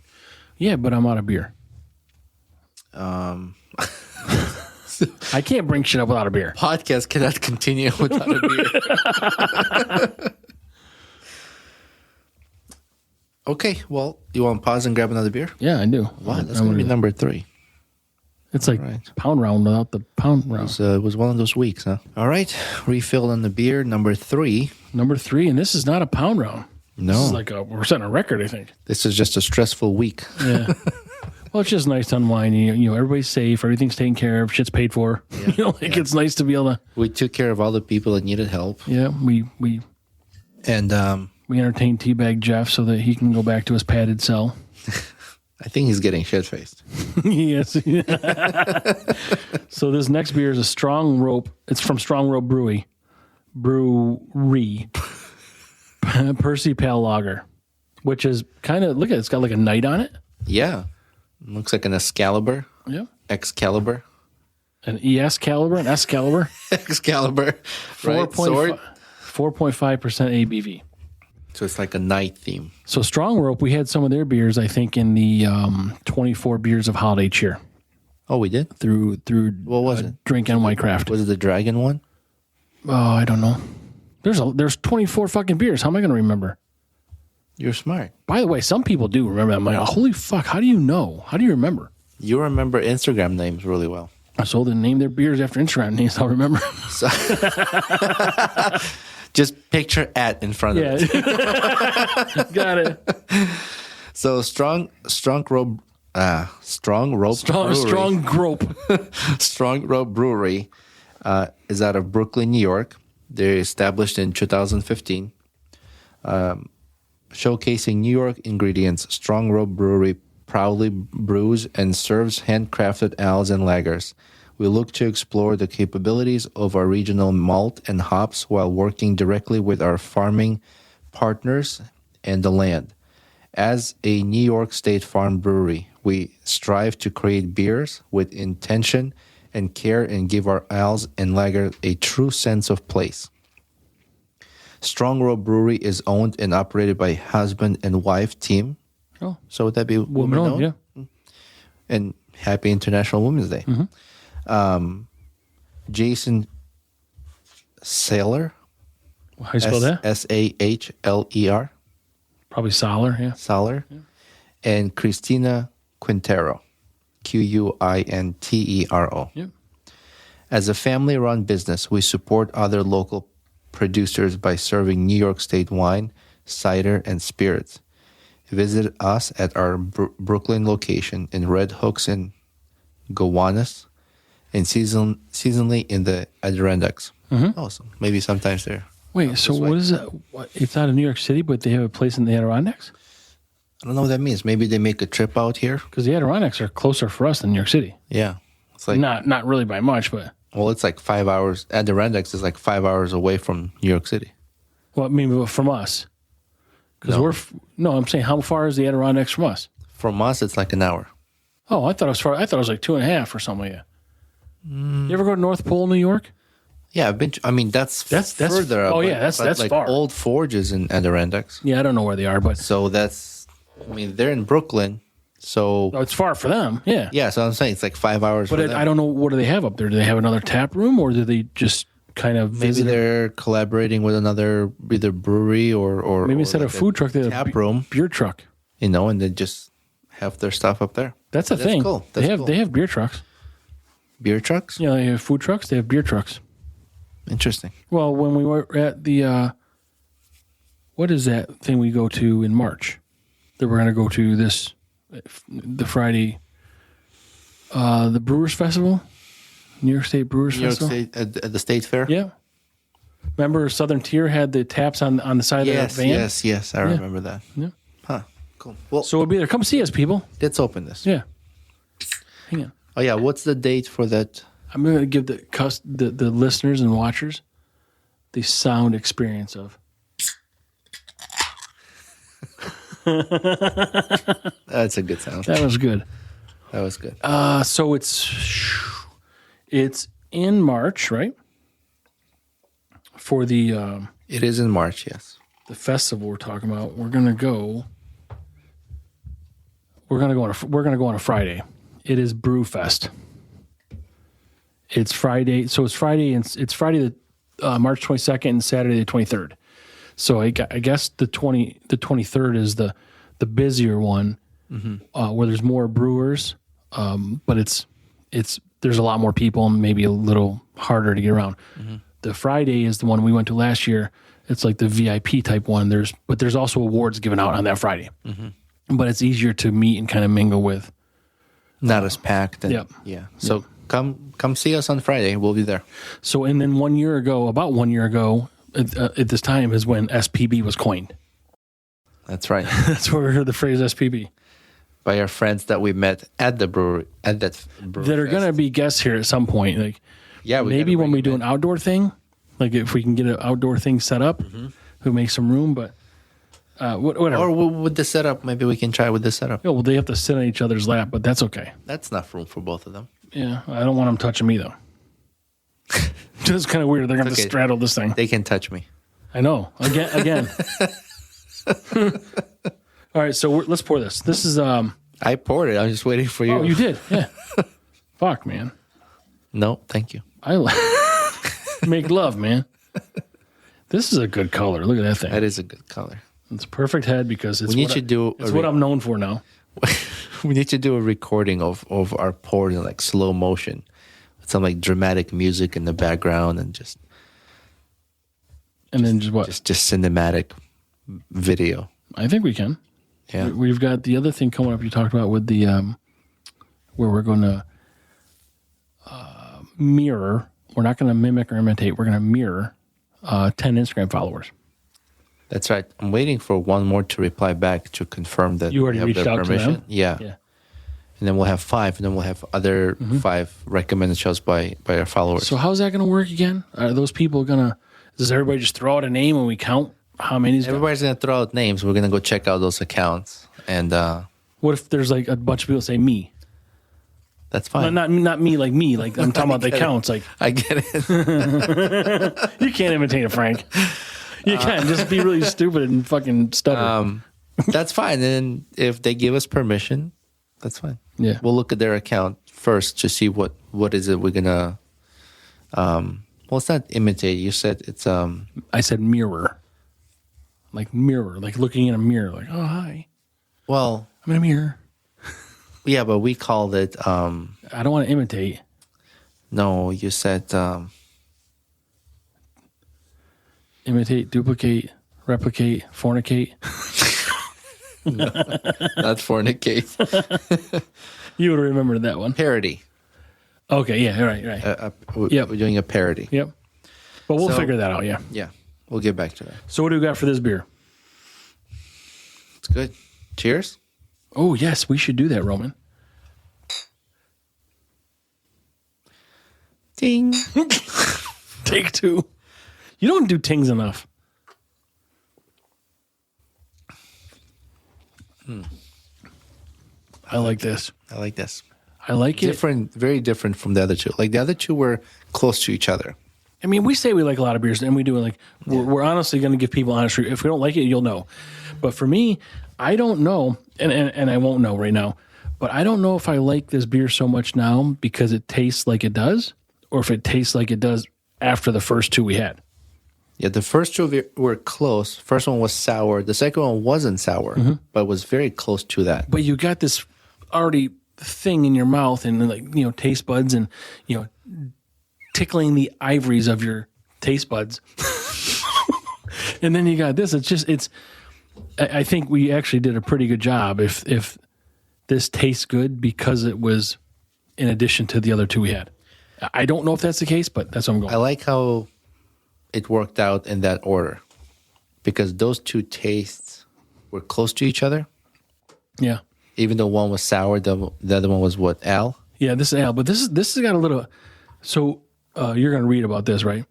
Yeah, but I'm out of beer. I can't bring shit up without a beer. Podcast cannot continue without a beer. Okay, well, you want to pause and grab another beer? Yeah, I do. Wow, that's going to be number 3. It's like Right. pound round without the pound round. It was one of those weeks, huh? All right, refilled on the beer, number 3. Number 3, and this is not a pound round. No. This is like we're setting a record, I think. This is just a stressful week. Yeah. Well, it's just nice to unwind. Everybody's safe. Everything's taken care of. Shit's paid for. Yeah. It's nice to be able to. We took care of all the people that needed help. Yeah, we And entertained Teabag Jeff so that he can go back to his padded cell. I think he's getting shit-faced. Yes. So this next beer is a Strong Rope. It's from Strong Rope Brewery. Percy Pale Lager, which is kind of, look at it, it's got like a knight on it. Yeah. Looks like an Excalibur. Yeah. Excalibur. An ES caliber, an S caliber. Excalibur. Right? Sword. 4.5% ABV. So it's like a night theme. So Strong Rope, we had some of their beers, I think, in the 24 beers of holiday cheer Oh, we did? through What was it? Drink NY Craft. Was it the dragon one? Oh, I don't know. There's 24 fucking beers. How am I going to remember? You're smart. By the way, some people do remember that. I'm like, holy fuck, how do you know? How do you remember? You remember Instagram names really well. So they name their beers after Instagram names. I'll remember. So just picture at in front of it. Yeah. Got it. So strong rope brewery. Strong grope. Strong Rope Brewery is out of Brooklyn, New York. They're established in 2015. Showcasing New York ingredients, Strong Rope Brewery proudly brews and serves handcrafted ales and lagers We look to explore the capabilities of our regional malt and hops while working directly with our farming partners and the land. As a New York State farm brewery, we strive to create beers with intention and care and give our ales and lager a true sense of place. Strong Row Brewery is owned and operated by husband and wife team. Oh, So would that be woman-owned, yeah. And happy International Women's Day. Jason Saylor. How do you spell that? Sahler. Probably Solar, yeah. Saller. Yeah. And Christina Quintero. Quintero. Yeah. As a family-run business, we support other local producers by serving New York State wine, cider, and spirits. Visit us at our Brooklyn location in Red Hooks and Gowanus, and seasonally in the Adirondacks. Oh, so maybe sometimes they're... Wait, so what is that? What, it's not in New York City, but they have a place in the Adirondacks? I don't know what that means. Maybe they make a trip out here. Because the Adirondacks are closer for us than New York City. Yeah. It's like... Not really by much, but... Well, it's like 5 hours. Adirondacks is like 5 hours away from New York City. Well, I mean, from us. Because I'm saying, how far is the Adirondacks from us? From us, it's like an hour. Oh, I thought it was far. I thought it was like 2.5 or something like that. You ever go to North Pole, New York? Yeah, I've been. that's further up. Oh yeah, that's like far. Old Forges in Adirondacks. Yeah, I don't know where they are, but So that's. I mean, they're in Brooklyn, so it's far for them. Yeah, yeah. So I'm saying it's like 5 hours. but for them. I don't know, what do they have up there? Do they have another tap room, or do they just kind of Maybe visit? they're collaborating with another either brewery or Maybe instead like of food truck, they have tap room, beer truck. and they just have their stuff up there. That's a thing. Cool. They That's cool. have beer trucks. Beer trucks. Yeah, they have food trucks. They have beer trucks. Interesting. Well, when we were at the what is that thing we go to in March? That we're going to go to the Friday, the Brewers Festival, New York State Brewers New York Festival. State at the State Fair. Yeah. Remember Southern Tier had the taps on the side of the van? Yes. I remember that. Yeah. Huh. Cool. Well, So we'll be there. Come see us, people. let's open this. Yeah. Hang on. Oh yeah. What's the date for that? I'm going to give the listeners and watchers the sound experience of. That's a good sound. That was good. That was good. So it's in March, right? For the It is in March. Yes. the festival we're talking about. We're gonna go on a Friday. It is Brew Fest. It's Friday, so it's Friday the March 22nd and Saturday the 23rd. So I guess the 23rd is the busier one, where there's more brewers, but it's there's a lot more people and maybe a little harder to get around. The Friday is the one we went to last year. It's like the VIP type one. But there's also awards given out on that Friday, but it's easier to meet and kind of mingle with. Not as packed. Yep. Yeah. So come see us on Friday. We'll be there. So and then about 1 year ago, at this time is when SPB was coined. That's right. That's where we heard the phrase SPB. By our friends that we met at the brewery that are going to be guests here at some point. Like, yeah, maybe when we do an outdoor thing, like if we can get an outdoor thing set up, we'll make some room. But whatever. Or with the setup, maybe we can try with the setup. Yeah, well, they have to sit on each other's lap, but that's okay. That's enough room for both of them. Yeah, I don't want them touching me though. It's kind of weird. They're going to straddle this thing. They can touch me. I know. Again. All right, so let's pour this. This is I poured it. I'm just waiting for you. Oh, you did? Yeah. Fuck, man. No, thank you. I make love, man. This is a good color. Look at that thing. That is a good color. It's a perfect head because it's it's what I'm known for now. We need to do a recording of our pour in like slow motion, with some like dramatic music in the background and then just what? Just cinematic video. I think we can. Yeah. We've got the other thing coming up you talked about with the where we're going to mirror. We're not going to mimic or imitate. We're going to mirror 10 Instagram followers. That's right. I'm waiting for one more to reply back to confirm that You already we have reached their out permission. to them? Yeah. Yeah. and then we'll have 5, and then we'll have other 5 recommended shows by our followers. So how's that going to work again? Are those people going to? Does everybody just throw out a name and we count how many? Everybody's going to throw out names. We're going to go check out those accounts. And what if there's like a bunch of people say me? That's fine. Not me, like me. Like I'm talking about the counts. Like I get it. you can't imitate a Frank. You can just be really stupid and fucking stutter. That's fine. And if they give us permission, that's fine. Yeah. We'll look at their account first to see what is it we're gonna. Well, it's not imitate. You said it's. I said mirror. Like mirror, like looking in a mirror. Like, oh hi. Well, I'm in a mirror. Yeah, but we called it. I don't want to imitate. No, you said. Imitate, duplicate, replicate, fornicate. No, not fornicate. You would have remembered that one. Parody. Okay, yeah, right. We're doing a parody. Yep. But we'll figure that out, yeah. Yeah, we'll get back to that. So what do we got for this beer? It's good. Cheers. Oh, yes, we should do that, Roman. Ding. Take 2. You don't do tings enough. I like this. I like this. I like it. Different, very different from the other two. Like the other two were close to each other. I mean, we say we like a lot of beers, and we do. Like, we're honestly going to give people honest review. If we don't like it, you'll know. But for me, I don't know, and I won't know right now. But I don't know if I like this beer so much now because it tastes like it does, or if it tastes like it does after the first 2 we had. Yeah, the first two were close. First one was sour. The second one wasn't sour, but was very close to that. But you got this already thing in your mouth, and like taste buds, and tickling the ivories of your taste buds. And then you got this. I think we actually did a pretty good job if this tastes good because it was in addition to the other 2 we had. I don't know if that's the case, but that's what I'm going. I like how it worked out in that order because those 2 tastes were close to each other. Yeah. Even though one was sour, the other one was what, Al? Yeah, this is Al, but this has got a little. So you're going to read about this, right?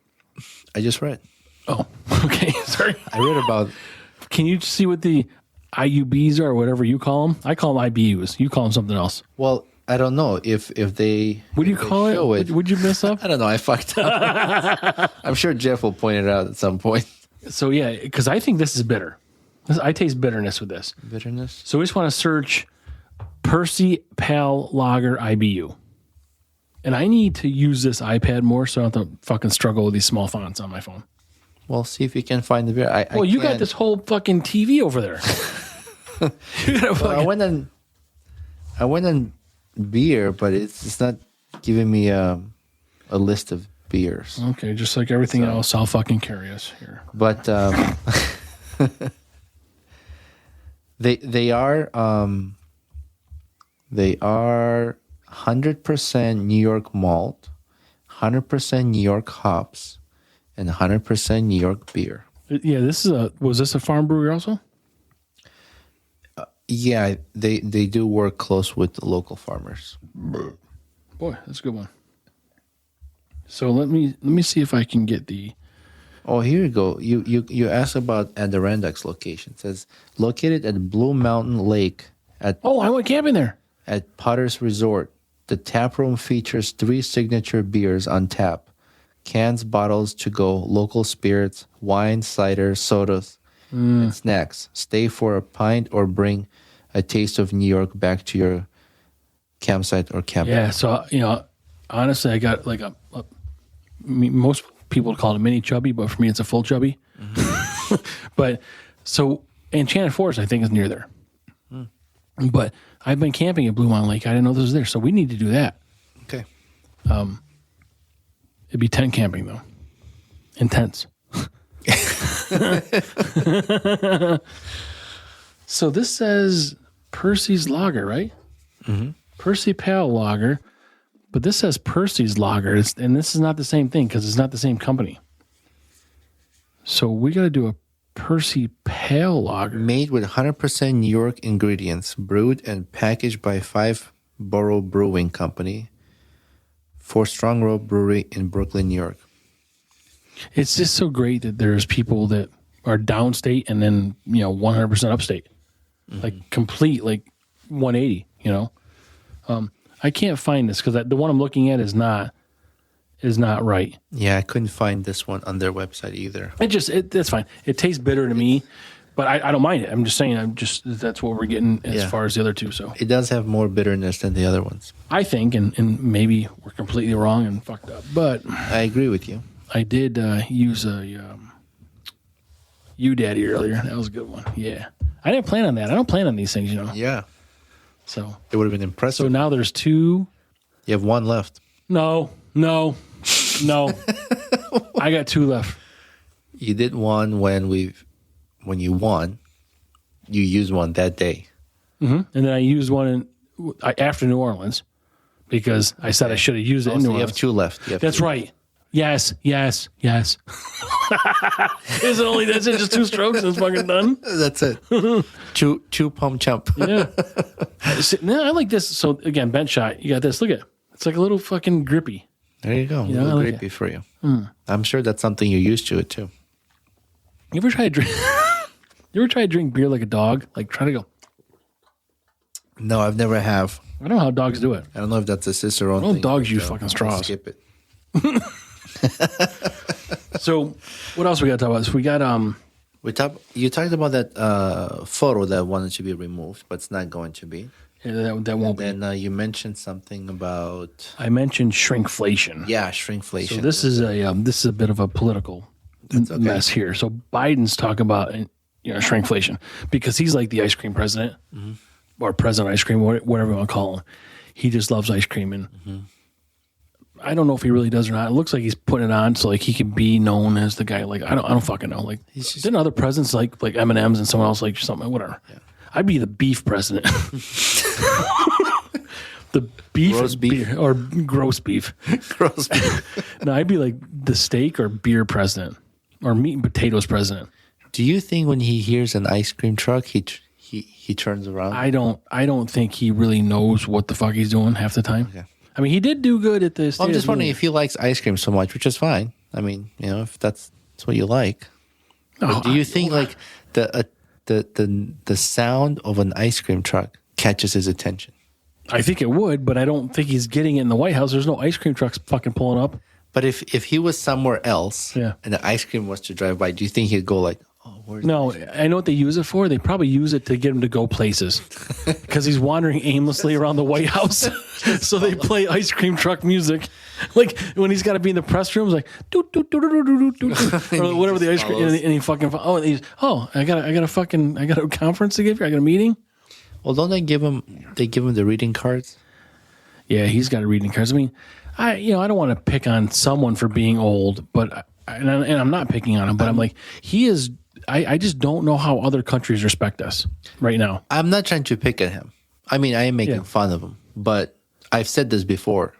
I just read. Oh, okay. Sorry. I read about. Can you see what the IUBs are, or whatever you call them? I call them IBUs. You call them something else. Well, I don't know if they. What do you call it? Would you mess up? I don't know. I fucked up. I'm sure Jeff will point it out at some point. So yeah, because I think this is bitter. I taste bitterness with this. Bitterness. So we just want to search Percy Pale Lager IBU. And I need to use this iPad more so I don't have to fucking struggle with these small fonts on my phone. Well, see if you can find the beer. You got this whole fucking TV over there. You got fucking... I went on beer, but it's not giving me a list of beers. Okay, just like everything else, I'll fucking carry us here. But they are 100% New York malt, 100% New York hops, and 100% New York beer. Yeah, was this a farm brewery also? Yeah, they do work close with the local farmers. Boy, that's a good one. So let me see if I can get the. Oh, here you go. You asked about Adirondacks location. It says located at Blue Mountain Lake at. Oh, I went camping there. At Potter's Resort. The tap room features 3 signature beers on tap. Cans, bottles to go, local spirits, wine, cider, sodas, and snacks. Stay for a pint or bring a taste of New York back to your campsite or camp. Yeah, so, honestly, I got like most people call it a mini chubby, but for me, it's a full chubby. Mm-hmm. But, so, Enchanted Forest, I think, is near there. But I've been camping at Blue Mountain Lake. I didn't know this was there, so we need to do that. Okay. It'd be tent camping, though. Intense. So this says Percy's Lager, right? Mm-hmm. Percy Pale Lager. But this says Percy's Lager, and this is not the same thing because it's not the same company. So we got to do a Percy Pale Lager. Made with 100% New York ingredients, brewed and packaged by 5 Borough Brewing Company for Strong Row Brewery in Brooklyn, New York. It's just so great that there's people that are downstate and then 100% upstate, like complete 180. I can't find this because the one I'm looking at is not right. Yeah, I couldn't find this one on their website either. That's fine. It tastes bitter to me, but I don't mind it. I'm just saying, that's what we're getting as far as the other two. So it does have more bitterness than the other ones. I think, and maybe we're completely wrong and fucked up, but I agree with you. I did use a U-Daddy earlier. That was a good one. Yeah. I didn't plan on that. I don't plan on these things, Yeah. So It would have been impressive. So now there's two. You have one left. No. I got two left. You did one when you won. You used one that day. Mm-hmm. And then I used one after New Orleans because I said I should have used it in New So you Orleans. have two left. That's right. Yes. Is it just two strokes and it's fucking done? That's it. Chew pump chump. Yeah. I like this. So again, BenShot, you got this. Look at it. It's like a little fucking grippy. There you go. A little grippy for you. I'm sure that's something you're used to it too. You ever try to drink beer like a dog? Like try to go. No, I've never have. I don't know how dogs do it. I don't know if that's a sister own Well, thing. dogs use fucking straws. Skip it. So what else we got to talk about? So we got You talked about that photo that wanted to be removed, but it's not going to be. yeah, that won't be. Then you mentioned something about I mentioned shrinkflation. shrinkflation. So this is a bit of a political mess here. So Biden's talking about shrinkflation because he's like the ice cream president or president ice cream, whatever you want to call him. He just loves ice cream, and I don't know if he really does or not. It looks like he's putting it on so like he can be known as the guy. Like I don't fucking know. Like didn't other presidents like M&M's and someone else like something whatever. Yeah. I'd be the beef president. The beef, roast beef or gross beef. Gross beef. No, I'd be like the steak or beer president or meat and potatoes president. Do you think when he hears an ice cream truck, he turns around? I don't think he really knows what the fuck he's doing half the time. Okay. I mean, he did do good at this. I'm just wondering if he likes ice cream so much, which is fine. I mean, if that's what you like. No, do you think like the sound of an ice cream truck catches his attention? I think it would, but I don't think he's getting it in the White House. There's no ice cream trucks fucking pulling up. But if he was somewhere else and the ice cream was to drive by, do you think he'd go like, oh, where's No, I know what they use it for. They probably use it to get him to go places because he's wandering aimlessly around the White House. So they play ice cream truck music. Like when he's got to be in the press rooms, like doo, doo, doo, doo, doo, doo, doo, or whatever the ice cream, and he fucking I got a conference to give you. I got a meeting. Well, don't they give him the reading cards? Yeah, he's got a reading cards. I mean, I don't want to pick on someone for being old, but and I'm not picking on him, but I'm like he is. I just don't know how other countries respect us right now. I'm not trying to pick at him. I mean, I am making fun of him, but I've said this before.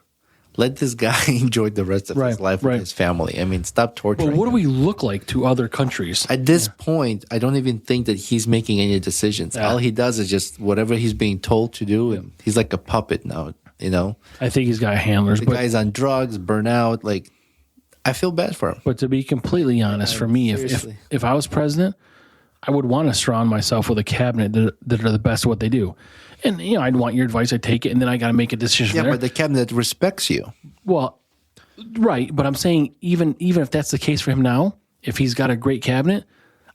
Let this guy enjoy the rest of his life with his family. I mean, stop torturing him. What do we look like to other countries? At this point, I don't even think that he's making any decisions. All he does is just whatever he's being told to do, and he's like a puppet now, I think he's got handlers. The guy's on drugs, burnout, like... I feel bad for him. But to be completely honest, for me, if I was president, I would want to surround myself with a cabinet that are the best at what they do. And, I'd want your advice. I'd take it, and then I got to make a decision. Yeah, but the cabinet respects you. Well, right. But I'm saying even if that's the case for him now, if he's got a great cabinet,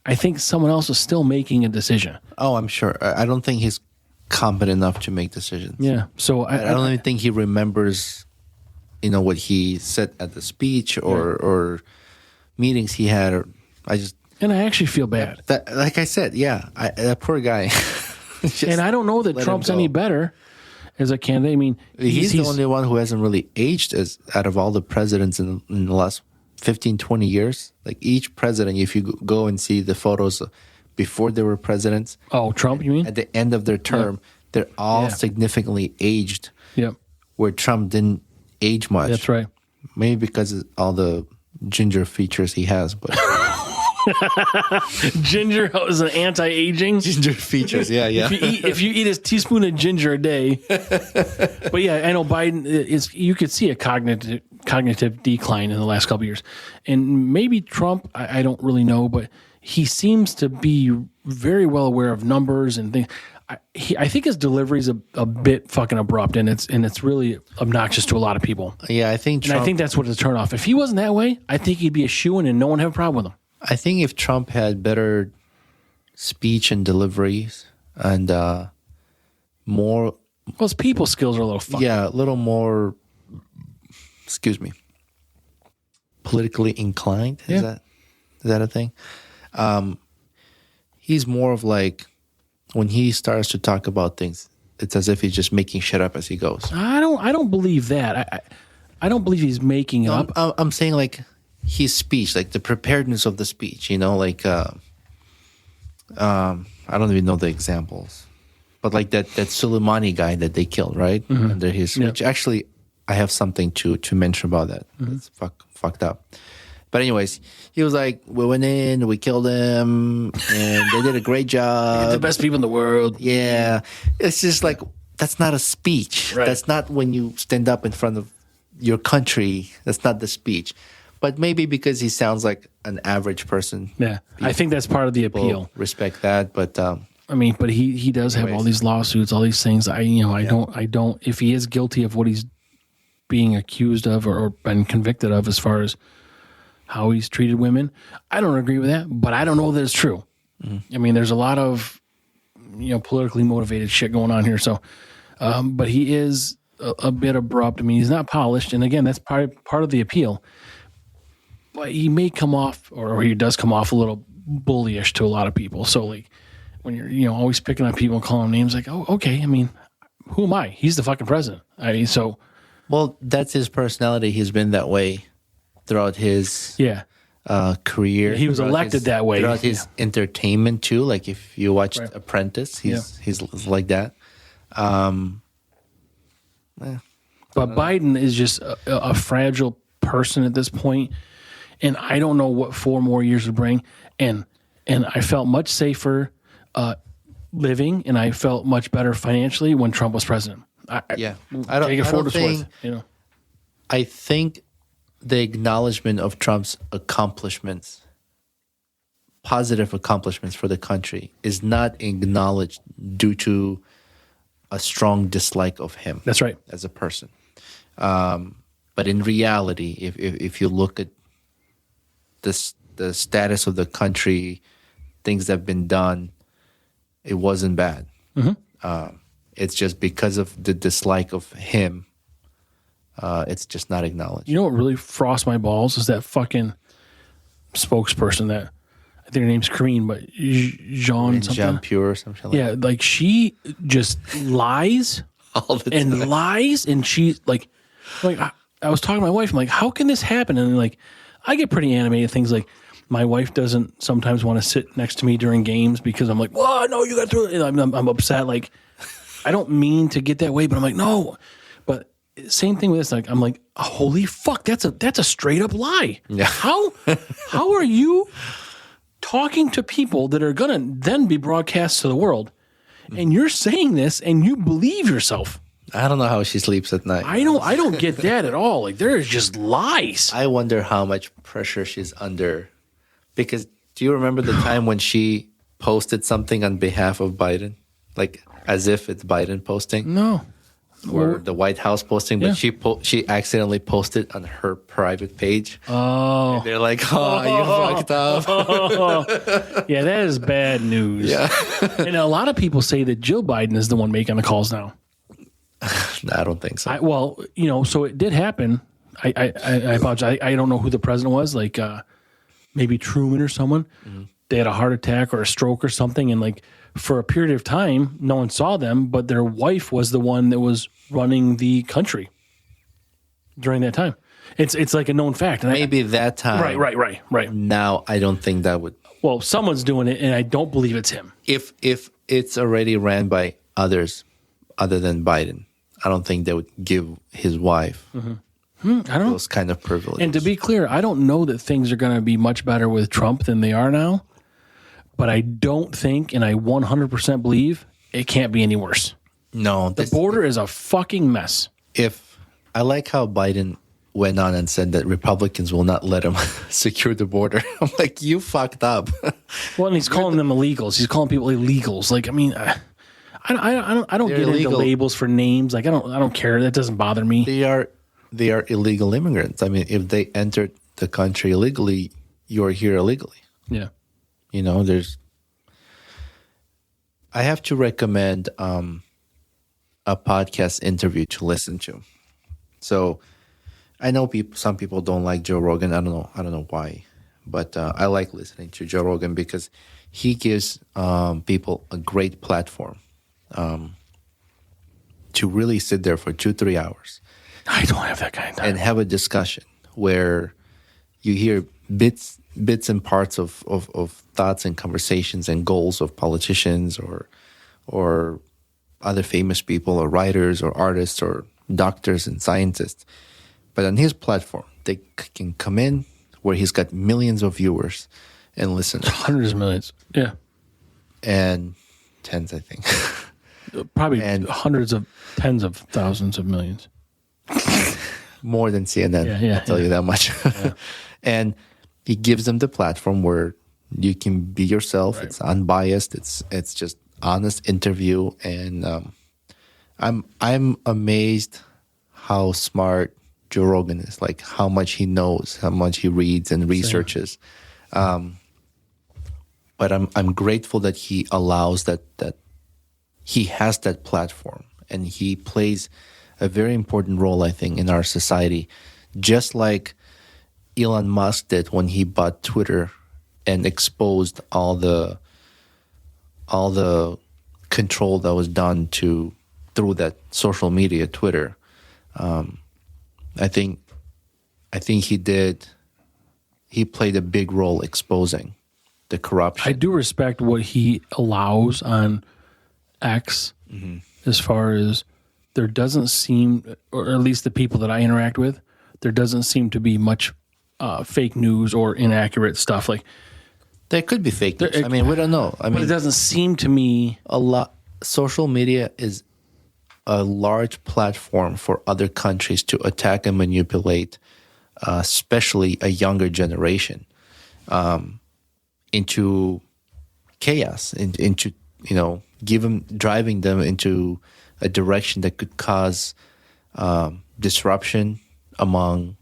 I think someone else is still making a decision. Oh, I'm sure. I don't think he's competent enough to make decisions. Yeah. So I don't even think he remembers... what he said at the speech or meetings he had. And I actually feel bad. Like I said, that poor guy. And I don't know that Trump's any better as a candidate. I mean, he's the only one who hasn't really aged as out of all the presidents in the last 15, 20 years. Like each president, if you go and see the photos before they were presidents. Oh, Trump, you mean? At the end of their term, they're all significantly aged. Yep. Where Trump didn't age much. That's right. Maybe because of all the ginger features he has, but Ginger is an anti-aging. Ginger features, yeah. If you eat a teaspoon of ginger a day, but yeah, I know Biden is. You could see a cognitive decline in the last couple of years, and maybe Trump. I don't really know, but he seems to be very well aware of numbers and things. I think his delivery is a bit fucking abrupt, and it's really obnoxious to a lot of people. Yeah, I think Trump, and I think that's what it's turned off. If he wasn't that way, I think he'd be a shoo-in and no one would have a problem with him. I think if Trump had better speech and deliveries and more... Well, his people skills are a little fucked. Yeah, a little more, excuse me, politically inclined. Is that a thing? He's more of like, when he starts to talk about things, it's as if he's just making shit up as he goes. I don't believe that. I don't believe he's making it up. I'm saying like his speech, like the preparedness of the speech, like I don't even know the examples, but like that Soleimani guy that they killed, right? Mm-hmm. Under his speech. Actually, I have something to mention about that. Mm-hmm. It's fucked up. But anyways, he was like, we went in, we killed him, and they did a great job. The best people in the world. Yeah. It's just like, that's not a speech. Right. That's not when you stand up in front of your country. That's not the speech. But maybe because he sounds like an average person. Yeah. I think that's part of the appeal. Respect that, but... I mean, but he does have all these lawsuits, all these things. I don't, if he is guilty of what he's being accused of or been convicted of as far as how he's treated women, I don't agree with that, but I don't know that it's true. Mm-hmm. I mean, there's a lot of, politically motivated shit going on here. So, but he is a bit abrupt. I mean, he's not polished. And again, that's part of the appeal, but he may come off, or he does come off a little bullyish to a lot of people. So like when you're, always picking on people and calling them names, like, oh, okay. I mean, who am I? He's the fucking president. I mean, so. Well, that's his personality. He's been that way throughout his career. He was elected that way. Throughout his entertainment too. Like if you watched Apprentice, he's like that. But Biden is just a fragile person at this point, and I don't know what 4 more years would bring. And I felt much safer living, and I felt much better financially when Trump was president. I don't take it for what it's worth. I think the acknowledgement of Trump's accomplishments, positive accomplishments for the country, is not acknowledged due to a strong dislike of him. That's right. As a person. But in reality, if you look at the status of the country, things that have been done, it wasn't bad. Mm-hmm. It's just because of the dislike of him, it's just not acknowledged. You know what really frosts my balls is that fucking spokesperson that, I think her name's Karine, but Jean Pure or something like that. Yeah, like she just lies all the time. And lies, and she's like I was talking to my wife, I'm like, how can this happen? And like, I get pretty animated, things like, my wife doesn't sometimes want to sit next to me during games because I'm like, well, no, you got to throw it. I'm upset. Like, I don't mean to get that way, but I'm like, no. But same thing with this. Like, I'm like, holy fuck, that's a straight up lie. Yeah. How are you talking to people that are gonna then be broadcast to the world, and you're saying this and you believe yourself? I don't know how she sleeps at night. I don't get that at all. Like, there is just lies. I wonder how much pressure she's under. Because do you remember the time when she posted something on behalf of Biden? Like, as if it's Biden posting? No. Or the White House posting, but she accidentally posted on her private page. Oh. And they're like, oh, you fucked up. Yeah, that is bad news. Yeah. And a lot of people say that Jill Biden is the one making the calls now. No, I don't think so. So it did happen. I apologize. I don't know who the president was. Like, maybe Truman or someone. Mm-hmm. They had a heart attack or a stroke or something, and like for a period of time, no one saw them, but their wife was the one that was running the country during that time. It's like a known fact. And maybe that time. Right. Now, I don't think that would. Well, someone's doing it, and I don't believe it's him. If it's already ran by others other than Biden, I don't think they would give his wife I don't. those kind of privileges. And to be clear, I don't know that things are going to be much better with Trump than they are now. But I don't think, and I 100% believe, it can't be any worse. No, The border is a fucking mess. If I like how Biden went on and said that Republicans will not let him secure the border. I'm like, you fucked up. Well, and he's calling them illegals. He's calling people illegals. Like, I mean, I don't get illegal. into labels for names. Like, I don't care. That doesn't bother me. They are illegal immigrants. I mean, if they entered the country illegally, you're here illegally. Yeah. You know, I have to recommend a podcast interview to listen to. So I know some people don't like Joe Rogan. I don't know why, but I like listening to Joe Rogan because he gives people a great platform to really sit there for 2-3 hours. I don't have that kind of time. And have a discussion where you hear bits and parts of thoughts and conversations and goals of politicians or other famous people or writers or artists or doctors and scientists. But on his platform, they can come in where he's got millions of viewers and listeners. Hundreds of millions. Yeah. And tens, I think. Probably hundreds of tens of thousands of millions. More than CNN, I'll tell you that much. Yeah. And he gives them the platform where you can be yourself. Right. It's unbiased. It's just honest interview. And I'm amazed how smart Joe Rogan is, like how much he knows, how much he reads and researches. But I'm grateful that he allows that he has that platform, and he plays a very important role, I think, in our society, just like Elon Musk did when he bought Twitter and exposed all the control that was done through that social media, Twitter. I think he played a big role exposing the corruption. I do respect what he allows on X, as far as there doesn't seem, or at least the people that I interact with, there doesn't seem to be much fake news or inaccurate stuff. Like, there could be fake news. I mean, we don't know. But it doesn't seem to me a lot. Social media is a large platform for other countries to attack and manipulate, especially a younger generation, into chaos, into driving them into a direction that could cause disruption among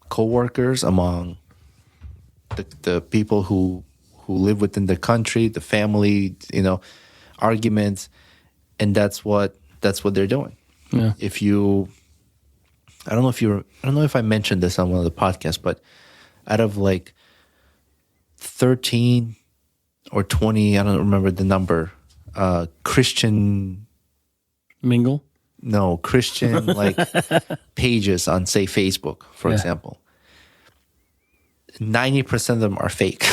co-workers, among the people who live within the country, the family, arguments, and that's what they're doing. Yeah. I don't know if I mentioned this on one of the podcasts, but out of like 13 or 20, I don't remember the number, Christian mingle? No, Christian like pages on, say, Facebook, for example. 90% of them are fake.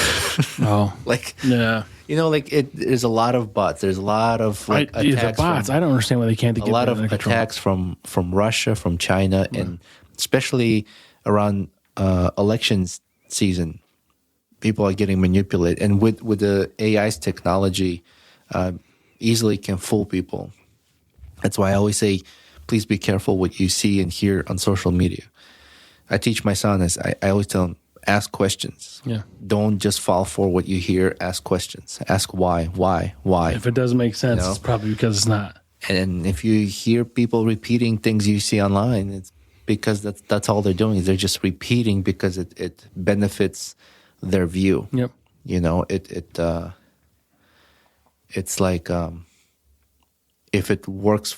Oh, there's a lot of bots. There's a lot of attacks. The bots. I don't understand why they can't get a lot of attacks from Russia, from China, and especially around elections season, people are getting manipulated. And with the AI's technology, easily can fool people. That's why I always say, please be careful what you see and hear on social media. I teach my son this. I always tell him, ask questions. Yeah. Don't just fall for what you hear. Ask questions. Ask why. If it doesn't make sense, it's probably because it's not. And if you hear people repeating things you see online, it's because that's all they're doing. Is they're just repeating because it benefits their view. Yep. It's like if it works,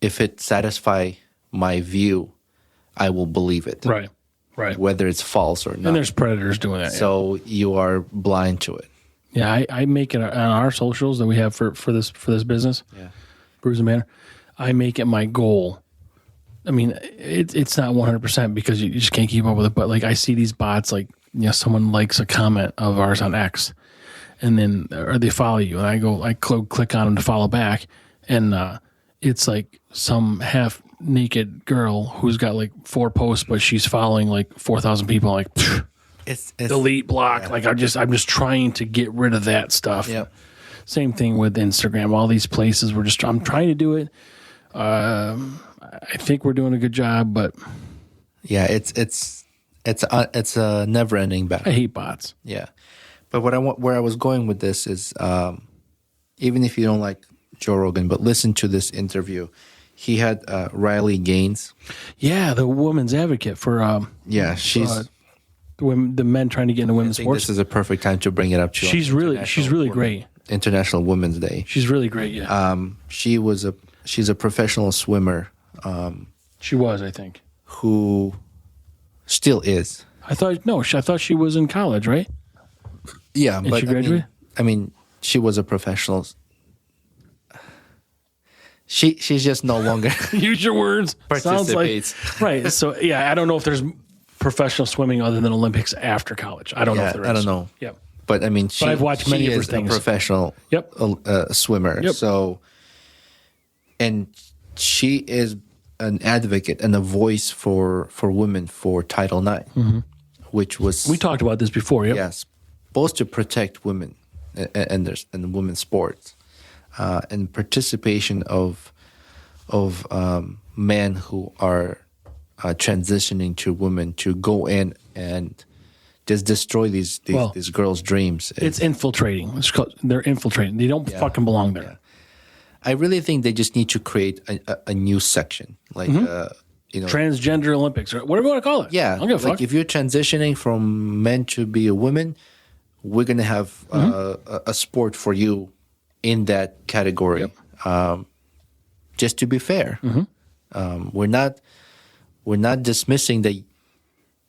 if it satisfies my view, I will believe it. Right. Whether it's false or not. And there's predators doing that. So you are blind to it. Yeah, I make it on our socials that we have for this business. Yeah. Brews Banter. I make it my goal. I mean, it's not 100% because you just can't keep up with it. But like I see these bots, like someone likes a comment of ours on X, and then or they follow you, and I click on them to follow back, and it's like some half naked girl who's got like 4 posts, but she's following like 4,000 people. Like, It's delete, block. Yeah. Like I'm just trying to get rid of that stuff. Yep. Same thing with Instagram. All these places, I'm trying to do it. I think we're doing a good job, but yeah, it's a never ending battle. I hate bots. Yeah, but where I was going with this is, even if you don't like Joe Rogan, but listen to this interview. He had Riley Gaines. Yeah, the women's advocate for she's the men trying to get into women's sports. This is a perfect time to bring it up to you. She's really great. International Women's Day. She's really great. Yeah. She's a professional swimmer. She was, I think. Who still is. I thought she was in college, right? Yeah, and but she graduated? I mean, she was a professional. She's just no longer use your words. Participates. Sounds like, right. So yeah, I don't know if there's professional swimming other than Olympics after college. I don't know if there is. I don't know. Yeah. But I mean, I've watched many of her is things. A professional swimmer. Yep. So, and she is an advocate and a voice for women for Title IX, which was we talked about this before. Yep. Yes, supposed to protect women and women's sports, and participation of men who are transitioning to women to go in and just destroy these girls' dreams. It's infiltrating. They're infiltrating. They don't fucking belong there. Yeah. I really think they just need to create a new section, like transgender Olympics or whatever you want to call it. Yeah, like if you're transitioning from men to be a woman, we're gonna have a sport for you in that category. Yep. Just to be fair, we're not dismissing that.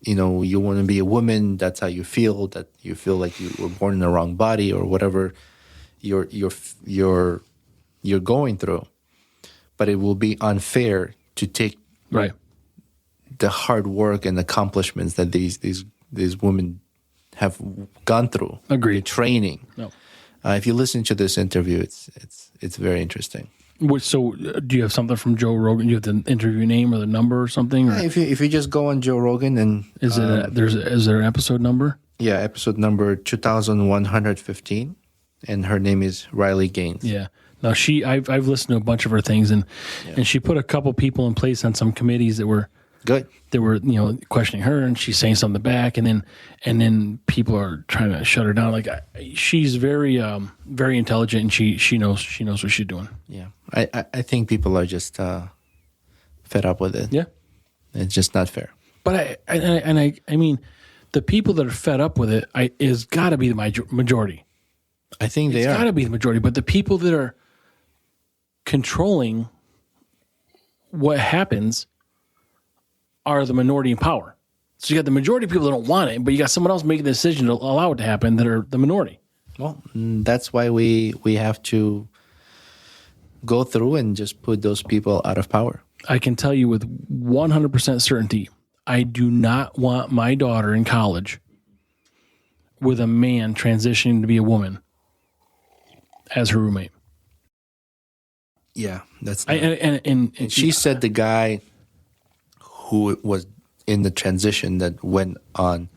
You want to be a woman. That's how you feel. That you feel like you were born in the wrong body or whatever you're going through. But it will be unfair to take the hard work and accomplishments that these women have gone through. Agreed. The training. No. If you listen to this interview, it's very interesting. So, do you have something from Joe Rogan? Do you have the interview name or the number or something? Or? If you just go on Joe Rogan and is there an episode number? Yeah, episode number 2115, and her name is Riley Gaines. Yeah. Now I've listened to a bunch of her things, and she put a couple people in place on some committees that were good. They were questioning her, and she's saying something back, and then people are trying to shut her down. Like she's very very intelligent, and she knows what she's doing. Yeah, I think people are just fed up with it. Yeah, it's just not fair. But I mean, the people that are fed up with it is got to be the majority. I think they are. It's got to be the majority. But the people that are controlling what happens are the minority in power. So you got the majority of people that don't want it, but you got someone else making the decision to allow it to happen that are the minority. Well, that's why we have to go through and just put those people out of power. I can tell you with 100% certainty, I do not want my daughter in college with a man transitioning to be a woman as her roommate. Yeah, that's not, and she said the guy who was in the transition that went on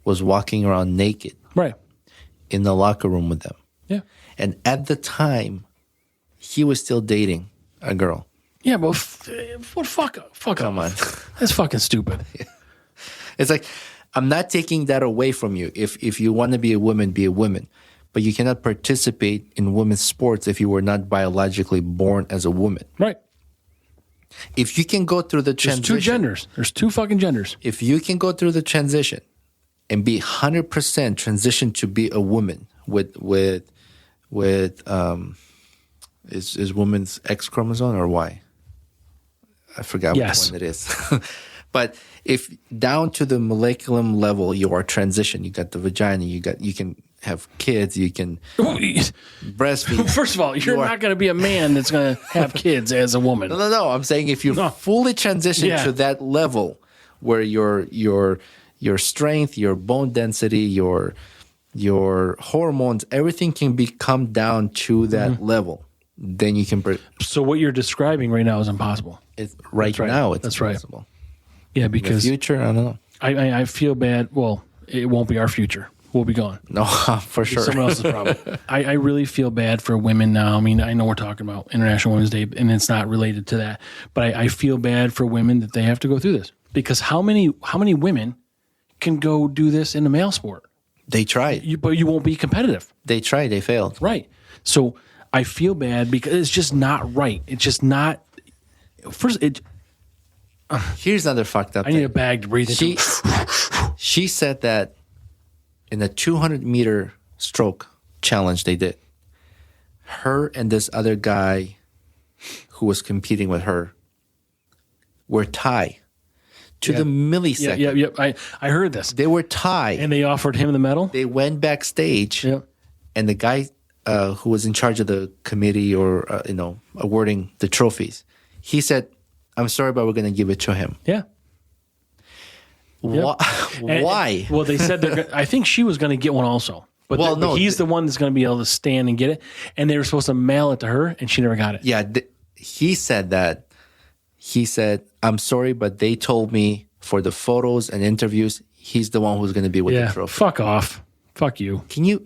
was walking around naked, right, in the locker room with them. Yeah, and at the time, he was still dating a girl. Yeah, but what fuck Come on, that's fucking stupid. Yeah. It's like, I'm not taking that away from you. If you want to be a woman, be a woman. But you cannot participate in women's sports if you were not biologically born as a woman. Right. If you can go through the transition. There's two genders. There's two fucking genders. If you can go through the transition and be 100% transition to be a woman with is woman's X chromosome or Y? I forgot which one it is. But if down to the molecular level you are transition, you got the vagina, you can have kids, you can breastfeed. First of all, you're not going to be a man that's going to have kids as a woman. No. I'm saying if you fully transition to that level where your strength, your bone density, your hormones, everything can come down to that level, then you can. So what you're describing right now is impossible. Right right. now, it's That's right. impossible. Yeah, In the because future, I don't know. I feel bad. Well, it won't be our future. We'll be gone. No, for It's sure. someone else's problem. I really feel bad for women now. I mean, I know we're talking about International Women's Day, and it's not related to that. But I feel bad for women that they have to go through this, because how many women can go do this in a male sport? They tried. But you won't be competitive. They tried. They failed. Right. So I feel bad because it's just not right. It's just not. First, Here's another fucked up I need thing. a bag to breathe into. She said that in the 200-meter stroke challenge they did, her and this other guy who was competing with her were tied to the millisecond. Yeah. I heard this. They were tied. And they offered him the medal? They went backstage, Yep. and the guy who was in charge of the committee or, awarding the trophies, he said, I'm sorry, but we're going to give it to him. Yeah. Why? Well, they said I think she was going to get one also. But, but he's the one that's going to be able to stand and get it. And they were supposed to mail it to her, and she never got it. Yeah, he said that. He said, I'm sorry, but they told me for the photos and interviews, he's the one who's going to be with the trophy. Fuck off. Fuck you. Can you,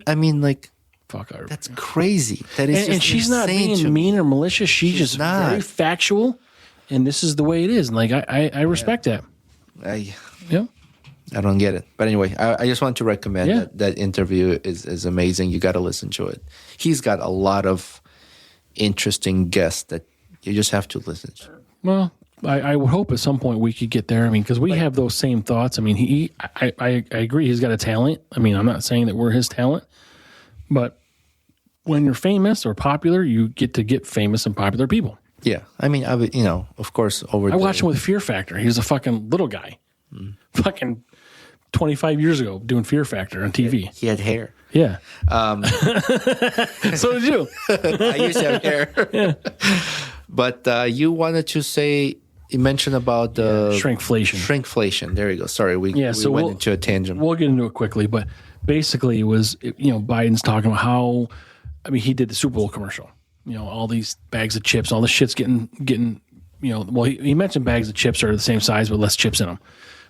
Fuck her. that's crazy. That is And she's not being mean or malicious. She's just not. very factual. And this is the way it is. And I respect that. Yeah. I don't get it. But anyway, I just want to recommend that interview is amazing. You got to listen to it. He's got a lot of interesting guests that you just have to listen to. Well, I would hope at some point we could get there. I mean, because we have those same thoughts. I mean, I agree. He's got a talent. I mean, I'm not saying that we're his talent, but when you're famous or popular, you get famous and popular people. Yeah. I mean, of course, I watched him with Fear Factor. He was a fucking little guy. Fucking 25 years ago doing Fear Factor on TV. He had hair. Yeah. So did you. I used to have hair. Yeah. But you wanted to say, you mentioned about the shrinkflation. Shrinkflation. There you go. Sorry, we went into a tangent. We'll get into it quickly, but basically it was, Biden's talking about how, he did the Super Bowl commercial. All these bags of chips, all the shit's getting. Well, he mentioned bags of chips are the same size but less chips in them.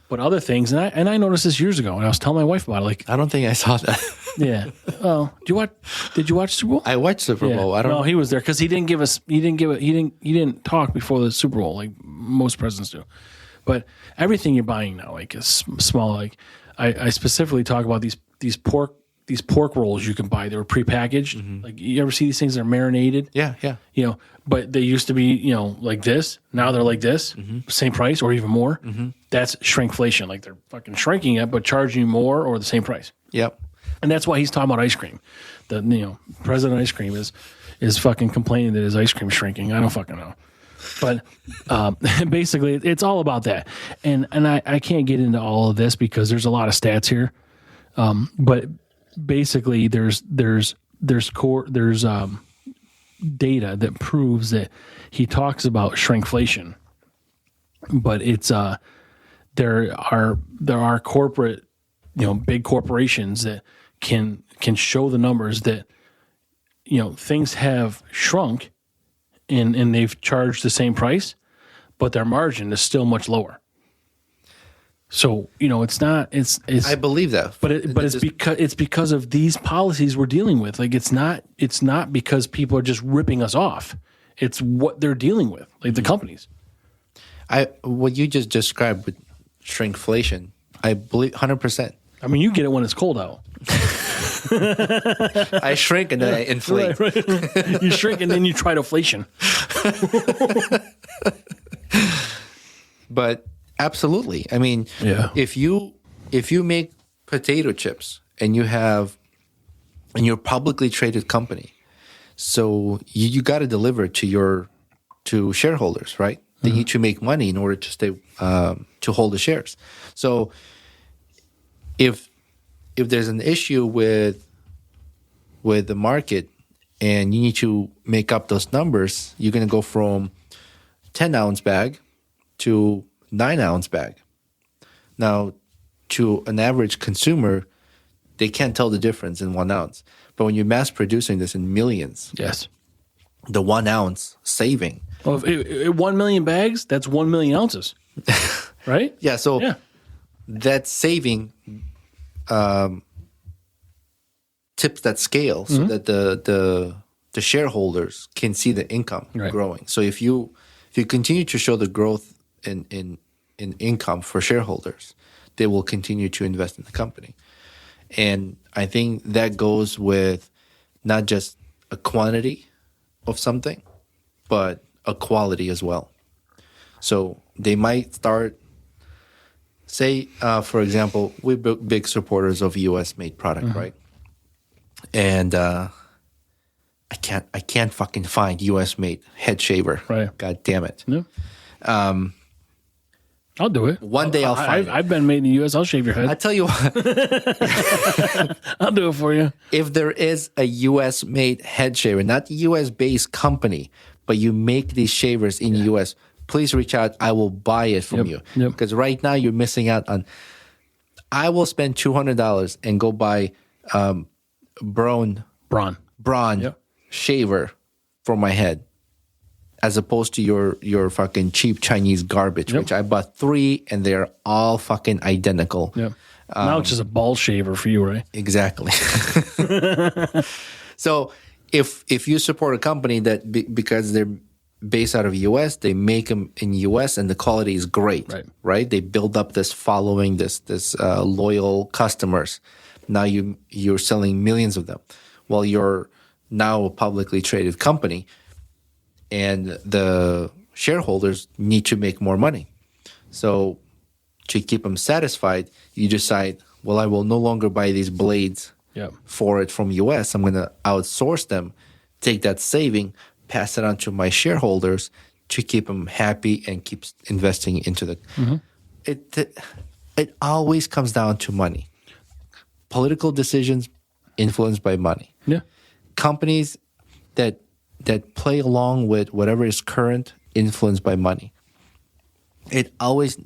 But other things, and I noticed this years ago, and I was telling my wife about it. Like, I don't think I saw that. Yeah. Oh, did you watch Super Bowl? I watched Super Bowl. I don't know. He was there because he didn't talk before the Super Bowl like most presidents do. But everything you're buying now, like is small. Like I specifically talk about these pork rolls you can buy. They were prepackaged. Mm-hmm. Like you ever see these things that are marinated? Yeah. But they used to be, like this. Now they're like this, same price or even more. Mm-hmm. That's shrinkflation. Like they're fucking shrinking it, but charging you more or the same price. Yep. And that's why he's talking about ice cream. The President Ice Cream is fucking complaining that his ice cream is shrinking. I don't fucking know. But basically, it's all about that. And I can't get into all of this because there's a lot of stats here. But basically, there's data that proves that he talks about shrinkflation, but it's there are corporate, big corporations that can show the numbers that things have shrunk and they've charged the same price, but their margin is still much lower. So it's not. It's. I believe that, but it's because of these policies we're dealing with. Like it's not because people are just ripping us off. It's what they're dealing with, like the companies. What you just described with shrinkflation, I believe 100%. You get it when it's cold out. I shrink and then I inflate. Right. You shrink and then you try deflation. But absolutely. If you make potato chips and you're a publicly traded company, so you got to deliver to shareholders, right? They need to make money in order to stay to hold the shares. So if there's an issue with the market and you need to make up those numbers, you're going to go from 10-ounce bag to 9-ounce bag. Now, to an average consumer, they can't tell the difference in 1 ounce. But when you're mass producing this in millions, yes, the 1 ounce saving Well, if 1 million bags, that's 1 million ounces, right? Yeah. So Yeah. that saving tips that scale so that the shareholders can see the income growing. So if you continue to show the growth in income for shareholders, they will continue to invest in the company. And I think that goes with not just a quantity of something, but a quality as well. So they might start, say, for example, we're big supporters of U.S. made product, right? And I can't fucking find U.S. made head shaver. Right. God damn it. No. I'll do it. One day I'll find it. I've been made in the U.S. I'll shave your head. I tell you what, I'll do it for you. if there is a U.S. made head shaver, not U.S. based company, but you make these shavers in the U.S., please reach out. I will buy it from you. Yep. Because right now you're missing out on. I will spend $200 and go buy Braun Yep. shaver for my head, as opposed to your fucking cheap Chinese garbage, which I bought 3 and they're all fucking identical. Yep. Now it's just a ball shaver for you, right? Exactly. So if you support a company that because they're based out of U.S., they make them in U.S. and the quality is great, right? They build up this following, this loyal customers. Now you're selling millions of them. Well, you're now a publicly traded company, and the shareholders need to make more money. So to keep them satisfied, you decide, well, I will no longer buy these blades for it from U.S. I'm going to outsource them, take that saving, pass it on to my shareholders to keep them happy and keep investing into the. It always comes down to money. Political decisions influenced by money. Yeah. Companies that play along with whatever is current influenced by money. It always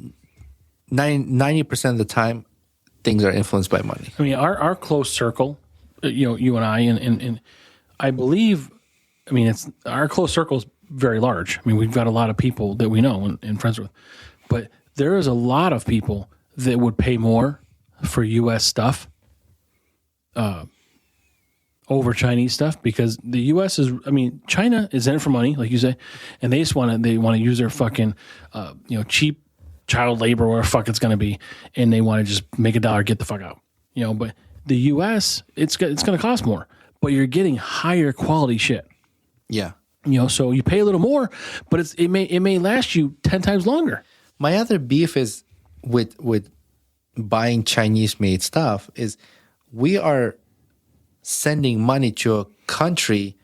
90% of the time things are influenced by money. I mean, our close circle, you and I, and I believe, I mean, it's our close circle is very large. I mean, we've got a lot of people that we know and friends with, but there is a lot of people that would pay more for U.S. stuff over Chinese stuff, because the U.S. is, I mean, China is in it for money, like you say, and they just want to use their fucking, cheap child labor, whatever the fuck it's going to be, and they want to just make $1, get the fuck out, But the U.S. it's going to cost more, but you're getting higher quality shit. Yeah. So you pay a little more, but it may last you 10 times longer. My other beef is with buying Chinese made stuff is we are sending money to a country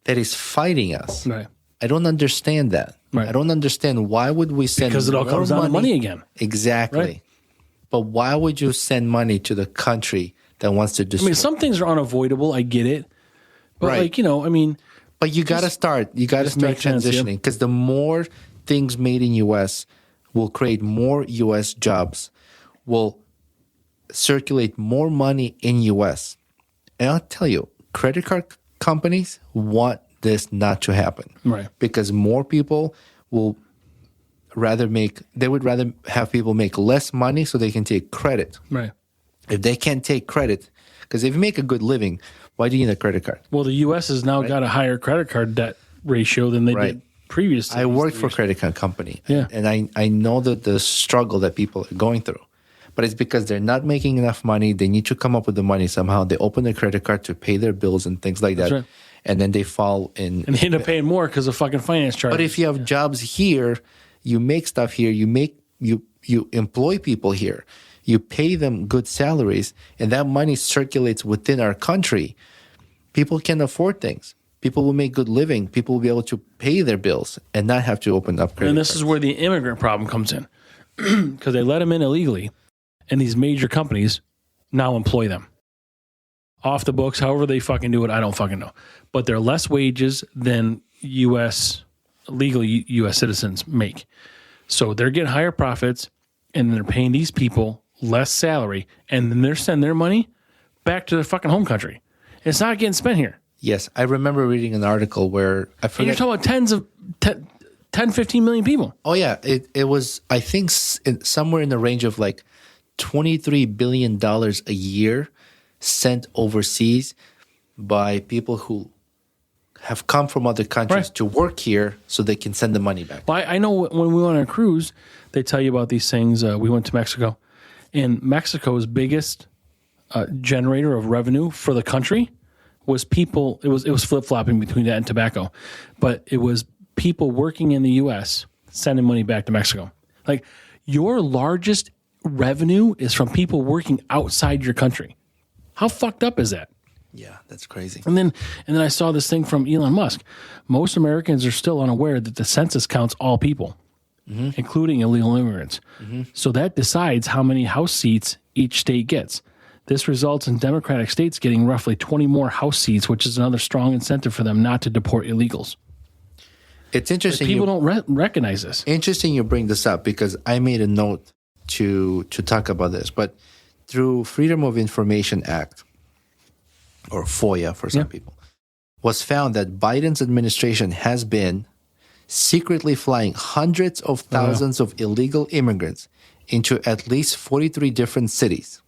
that is fighting us. Right. I don't understand that. Right. I don't understand why would we send because it all comes down to money again. Exactly. Right. But why would you send money to the country that wants to destroy? I mean, some things are unavoidable. I get it. But But you got to start. You got to start transitioning, because the more things made in U.S. will create more U.S. jobs, will circulate more money in U.S. And I'll tell you, credit card companies want this not to happen, right? Because more people would rather have people make less money so they can take credit, right? If they can't take credit, because if you make a good living, why do you need a credit card? Well, the U.S. has now got a higher credit card debt ratio than they did previously. I worked for a credit card company, yeah, and I know the struggle that people are going through. But it's because they're not making enough money. They need to come up with the money somehow. They open their credit card to pay their bills and things like that. Right. And then they fall in. And they end up paying more because of fucking finance charges. But if you have jobs here, you make stuff here, you employ people here, you pay them good salaries, and that money circulates within our country, people can afford things. People will make good living. People will be able to pay their bills and not have to open up credit And this cards. is where the immigrant problem comes in, because they let them in illegally. And these major companies now employ them off the books, however they fucking do it. I don't fucking know. But they're less wages than legal U.S. citizens make. So they're getting higher profits, and they're paying these people less salary, and then they're sending their money back to their fucking home country. It's not getting spent here. Yes, I remember reading an article where I forget. And you're talking about 10, 15 million people. Oh yeah, it was, I think, somewhere in the range of like $23 billion a year sent overseas by people who have come from other countries to work here so they can send the money back. Well, I know when we went on a cruise, they tell you about these things. We went to Mexico, and Mexico's biggest generator of revenue for the country was people. It was flip-flopping between that and tobacco, but it was people working in the U.S. sending money back to Mexico. Like, your largest revenue is from people working outside your country. How fucked up is that? Yeah, that's crazy. And then I saw this thing from Elon Musk. Most Americans are still unaware that the census counts all people, including illegal immigrants. So that decides how many House seats each state gets. This results in Democratic states getting roughly 20 more House seats, which is another strong incentive for them not to deport illegals. It's interesting. But people don't recognize this. Interesting you bring this up, because I made a note to talk about this. But through Freedom of Information Act, or FOIA for some people, was found that Biden's administration has been secretly flying hundreds of thousands of illegal immigrants into at least 43 different cities.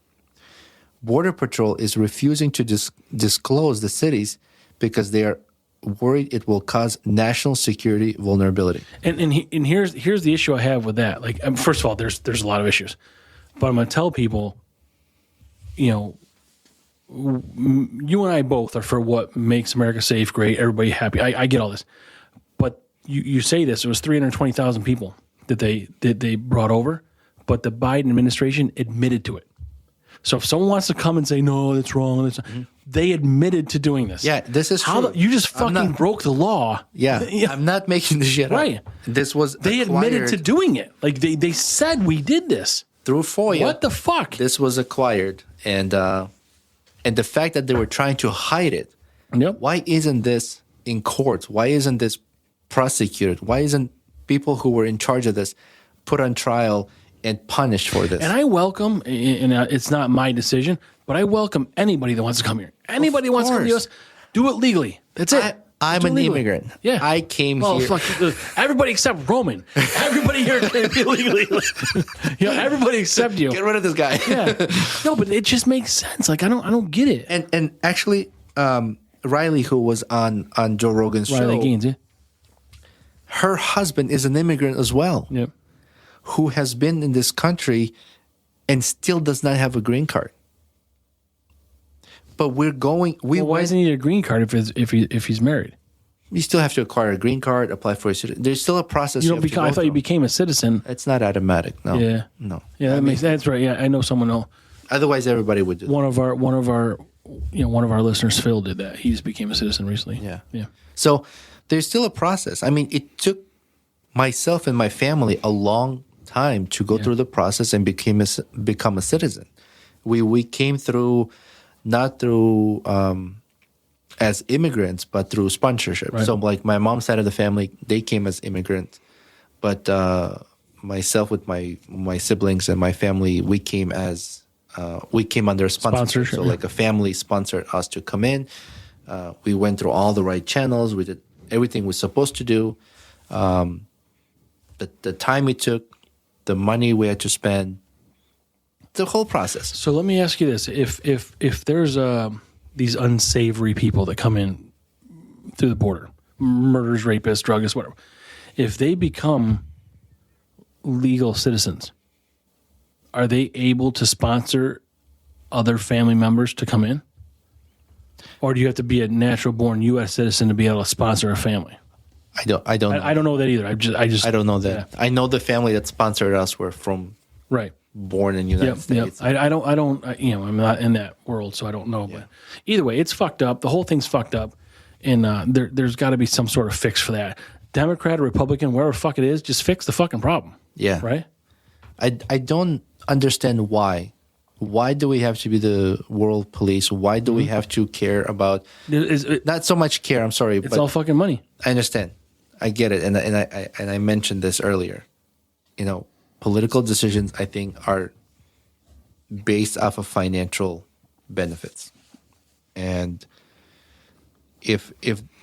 Border Patrol is refusing to disclose the cities because they are worried it will cause national security vulnerability. And here's the issue I have with that. Like, first of all, there's a lot of issues, but I'm going to tell people, you know, you and I both are for what makes America safe, great, everybody happy. I get all this, but you say this. It was 320,000 people that they brought over, but the Biden administration admitted to it. So if someone wants to come and say, no, that's wrong, they admitted to doing this. Yeah, this is true. You just fucking broke the law. Yeah, I'm not making this shit up. This was They admitted to doing it. Like, they said we did this. Through FOIA. What the fuck? This was acquired. And the fact that they were trying to hide it. Yep. Why isn't this in courts? Why isn't this prosecuted? Why isn't people who were in charge of this put on trial and punished for this? And I welcome, and it's not my decision, but I welcome anybody that wants to come here. Anybody who wants to come to the U.S., do it legally. That's it. I'm an immigrant. Yeah. I came here. Fuck, everybody except Roman. Everybody here came illegally. Everybody except you. Get rid of this guy. Yeah. No, but it just makes sense. Like, I don't get it. And actually, Riley, who was on Joe Rogan's show, Riley Gaines, yeah. Her husband is an immigrant as well. Yep. Who has been in this country and still does not have a green card. But we're going. Why doesn't he need a green card if he's married? You still have to acquire a green card, apply for a citizen. There's still a process. I thought you became a citizen. It's not automatic. No. Yeah. No. Yeah, that's right. Yeah, I know someone else. Otherwise, everybody would do that. One of our listeners, Phil, did that. He just became a citizen recently. Yeah. Yeah. So there's still a process. I mean, it took myself and my family a long time to go through the process and become a citizen. We came through, not through as immigrants, but through sponsorship. Right. So like my mom's side of the family, they came as immigrants, but myself with my siblings and my family, we came under sponsorship. So like a family sponsored us to come in. We went through all the right channels. We did everything we're supposed to do. The time it took, the money we had to spend, the whole process. So let me ask you this: if there's these unsavory people that come in through the border, murderers, rapists, druggists, whatever, if they become legal citizens, are they able to sponsor other family members to come in? Or do you have to be a natural born U.S. citizen to be able to sponsor a family? I don't know. I don't know that either. I don't know that. Yeah. I know the family that sponsored us were from born in the United States. Yep. I don't. I'm not in that world, so I don't know. But either way, it's fucked up. The whole thing's fucked up, and there's got to be some sort of fix for that. Democrat or Republican, wherever the fuck it is, just fix the fucking problem. Yeah. Right. I don't understand why. Why do we have to be the world police? Why do we have to care about? Not so much care. I'm sorry, it's all fucking money. I understand. I get it, and I mentioned this earlier. Political decisions, I think, are based off of financial benefits, and if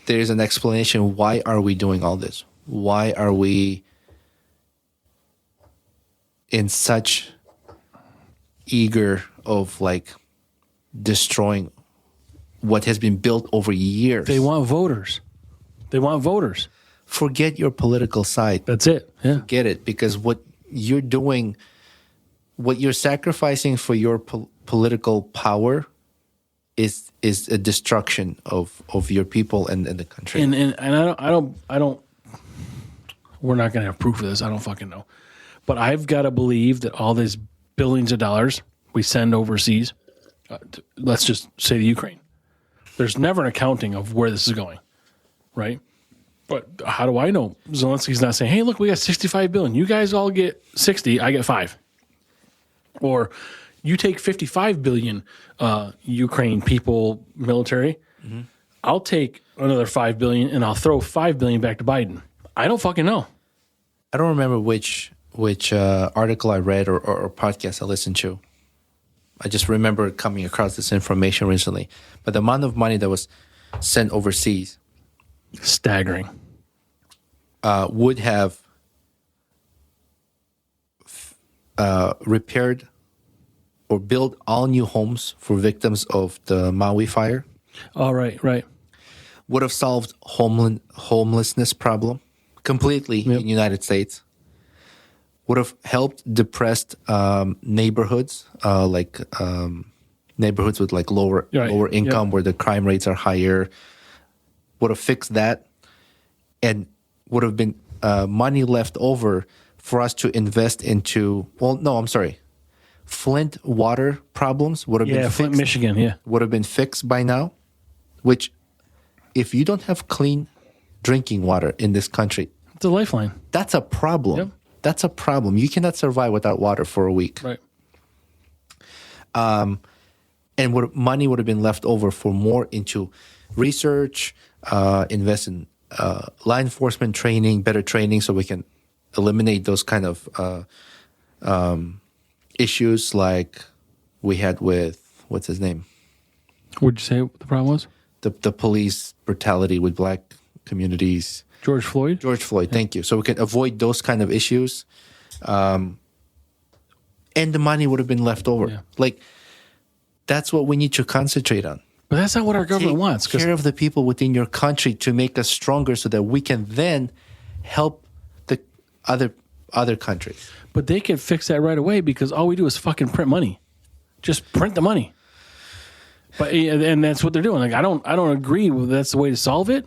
there's an explanation, why are we doing all this? why are we in such eager of like destroying what has been built over years? They want voters. They want voters. Forget your political side. That's it. Yeah. Forget it, because what you're doing, what you're sacrificing for your political power is a destruction of your people and the country. And I don't. We're not going to have proof of this. I don't fucking know. But I've got to believe that all these billions of dollars we send overseas, let's just say the Ukraine, there's never an accounting of where this is going, right? But how do I know? Zelensky's not saying, hey, look, we got 65 billion. You guys all get 60, I get 5. Or you take 55 billion Ukraine people, military. Mm-hmm. I'll take another 5 billion and I'll throw 5 billion back to Biden. I don't fucking know. I don't remember which article I read or podcast I listened to. I just remember coming across this information recently. But the amount of money that was sent overseas, staggering, would have repaired or built all new homes for victims of the Maui fire. Oh, right. Would have solved homelessness problem completely in the United States. Would have helped depressed neighborhoods, neighborhoods with like lower income where the crime rates are higher. Would have fixed that, and would have been money left over for us to invest into. Well, no, I'm sorry. Flint water problems would have been fixed. Flint, Michigan, would have been fixed by now. Which, if you don't have clean drinking water in this country, it's a lifeline. That's a problem. Yep. That's a problem. You cannot survive without water for a week. Right. And money would have been left over for more into research, invest in law enforcement training, better training, so we can eliminate those kind of issues like we had with, what's his name? What'd you say the problem was? The police brutality with black communities. George Floyd, thank you. So we can avoid those kind of issues. And the money would have been left over. Yeah. Like, that's what we need to concentrate on. But that's not what our government wants. Take care of the people within your country to make us stronger so that we can then help the other countries. But they can fix that right away because all we do is fucking print money. Just print the money. And that's what they're doing. Like I don't agree with that's the way to solve it,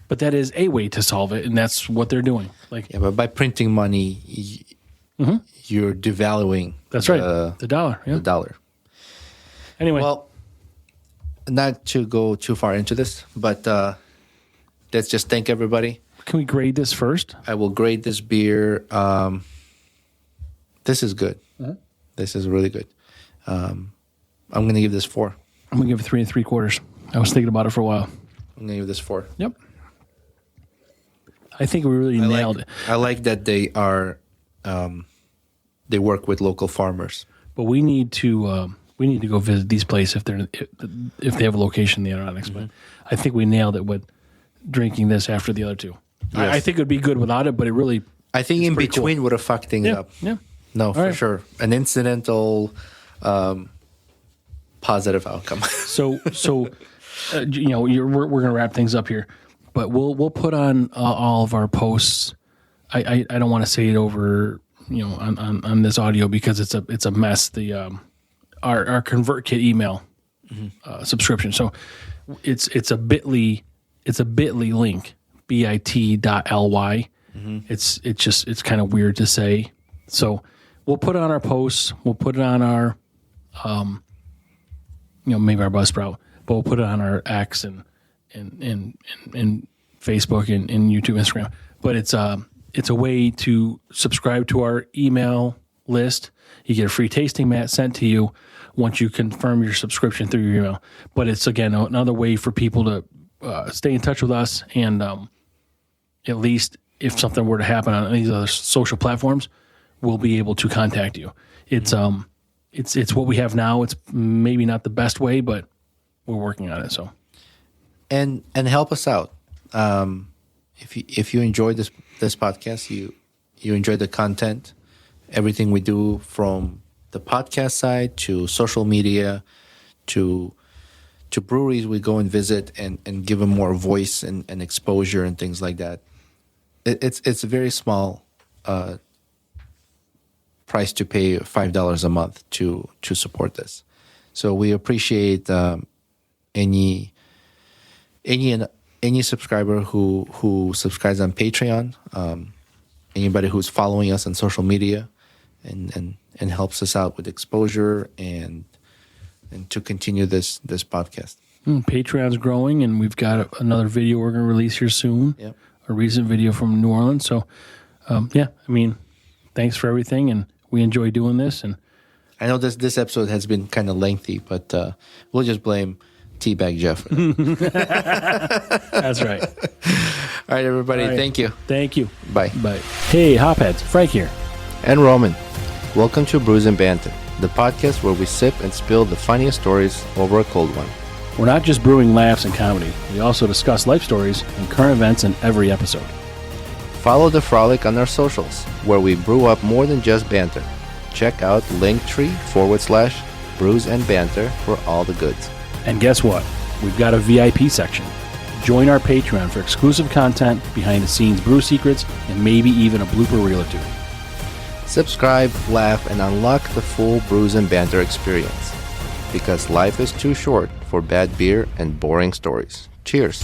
but that is a way to solve it, and that's what they're doing. Like but by printing money, you're devaluing. That's right. The dollar. Yeah. The dollar. Anyway, well, not to go too far into this, but let's just thank everybody. Can we grade this first? I will grade this beer. This is good. This is really good. I'm going to give this 4. I'm going to give it 3 3/4. I was thinking about it for a while. I'm going to give this 4. Yep. I think we really nailed it. I like that they are, they work with local farmers. But we need to go visit these places if they have a location in the Adirondacks. But I think we nailed it with drinking this after the other two. Yes. I think it would be good without it, but it really. I think in between would have fucked things up. Yeah. No, for sure. An incidental, positive outcome. So we're going to wrap things up here, but we'll put on all of our posts. I don't want to say it over, on this audio because it's a mess. Our ConvertKit email subscription. So it's a bit.ly link, bit.ly. It's kind of weird to say. So we'll put it on our posts. We'll put it on our, maybe our Buzzsprout, but we'll put it on our X and Facebook and YouTube, Instagram. But it's a way to subscribe to our email list. You get a free tasting mat sent to you once you confirm your subscription through your email. But it's, again, another way for people to stay in touch with us. And at least if something were to happen on these other social platforms, we'll be able to contact you. It's what we have now. It's maybe not the best way, but we're working on it. So, and help us out. if you enjoy this podcast, you enjoy the content, everything we do from the podcast side to social media to breweries we go and visit and give them more voice and exposure and things like that. It's a very small price to pay, $5 a month to support this. So we appreciate any subscriber who subscribes on Patreon, anybody who's following us on social media and helps us out with exposure and to continue this podcast. Patreon's growing, and we've got another video we're going to release here soon. Yep. A recent video from New Orleans. So, thanks for everything, and we enjoy doing this. And I know this episode has been kind of lengthy, but we'll just blame Teabag Jeff for that. That's right. All right, everybody. All right. Thank you. Thank you. Bye. Bye. Hey, Hopheads. Frank here. And Roman. Welcome to Brews Banter, the podcast where we sip and spill the funniest stories over a cold one. We're not just brewing laughs and comedy. We also discuss life stories and current events in every episode. Follow the frolic on our socials, where we brew up more than just banter. Check out linktree/Brews and Banter for all the goods. And guess what? We've got a VIP section. Join our Patreon for exclusive content, behind-the-scenes brew secrets, and maybe even a blooper reel or two. Subscribe, laugh, and unlock the full Brews and Banter experience. Because life is too short for bad beer and boring stories. Cheers.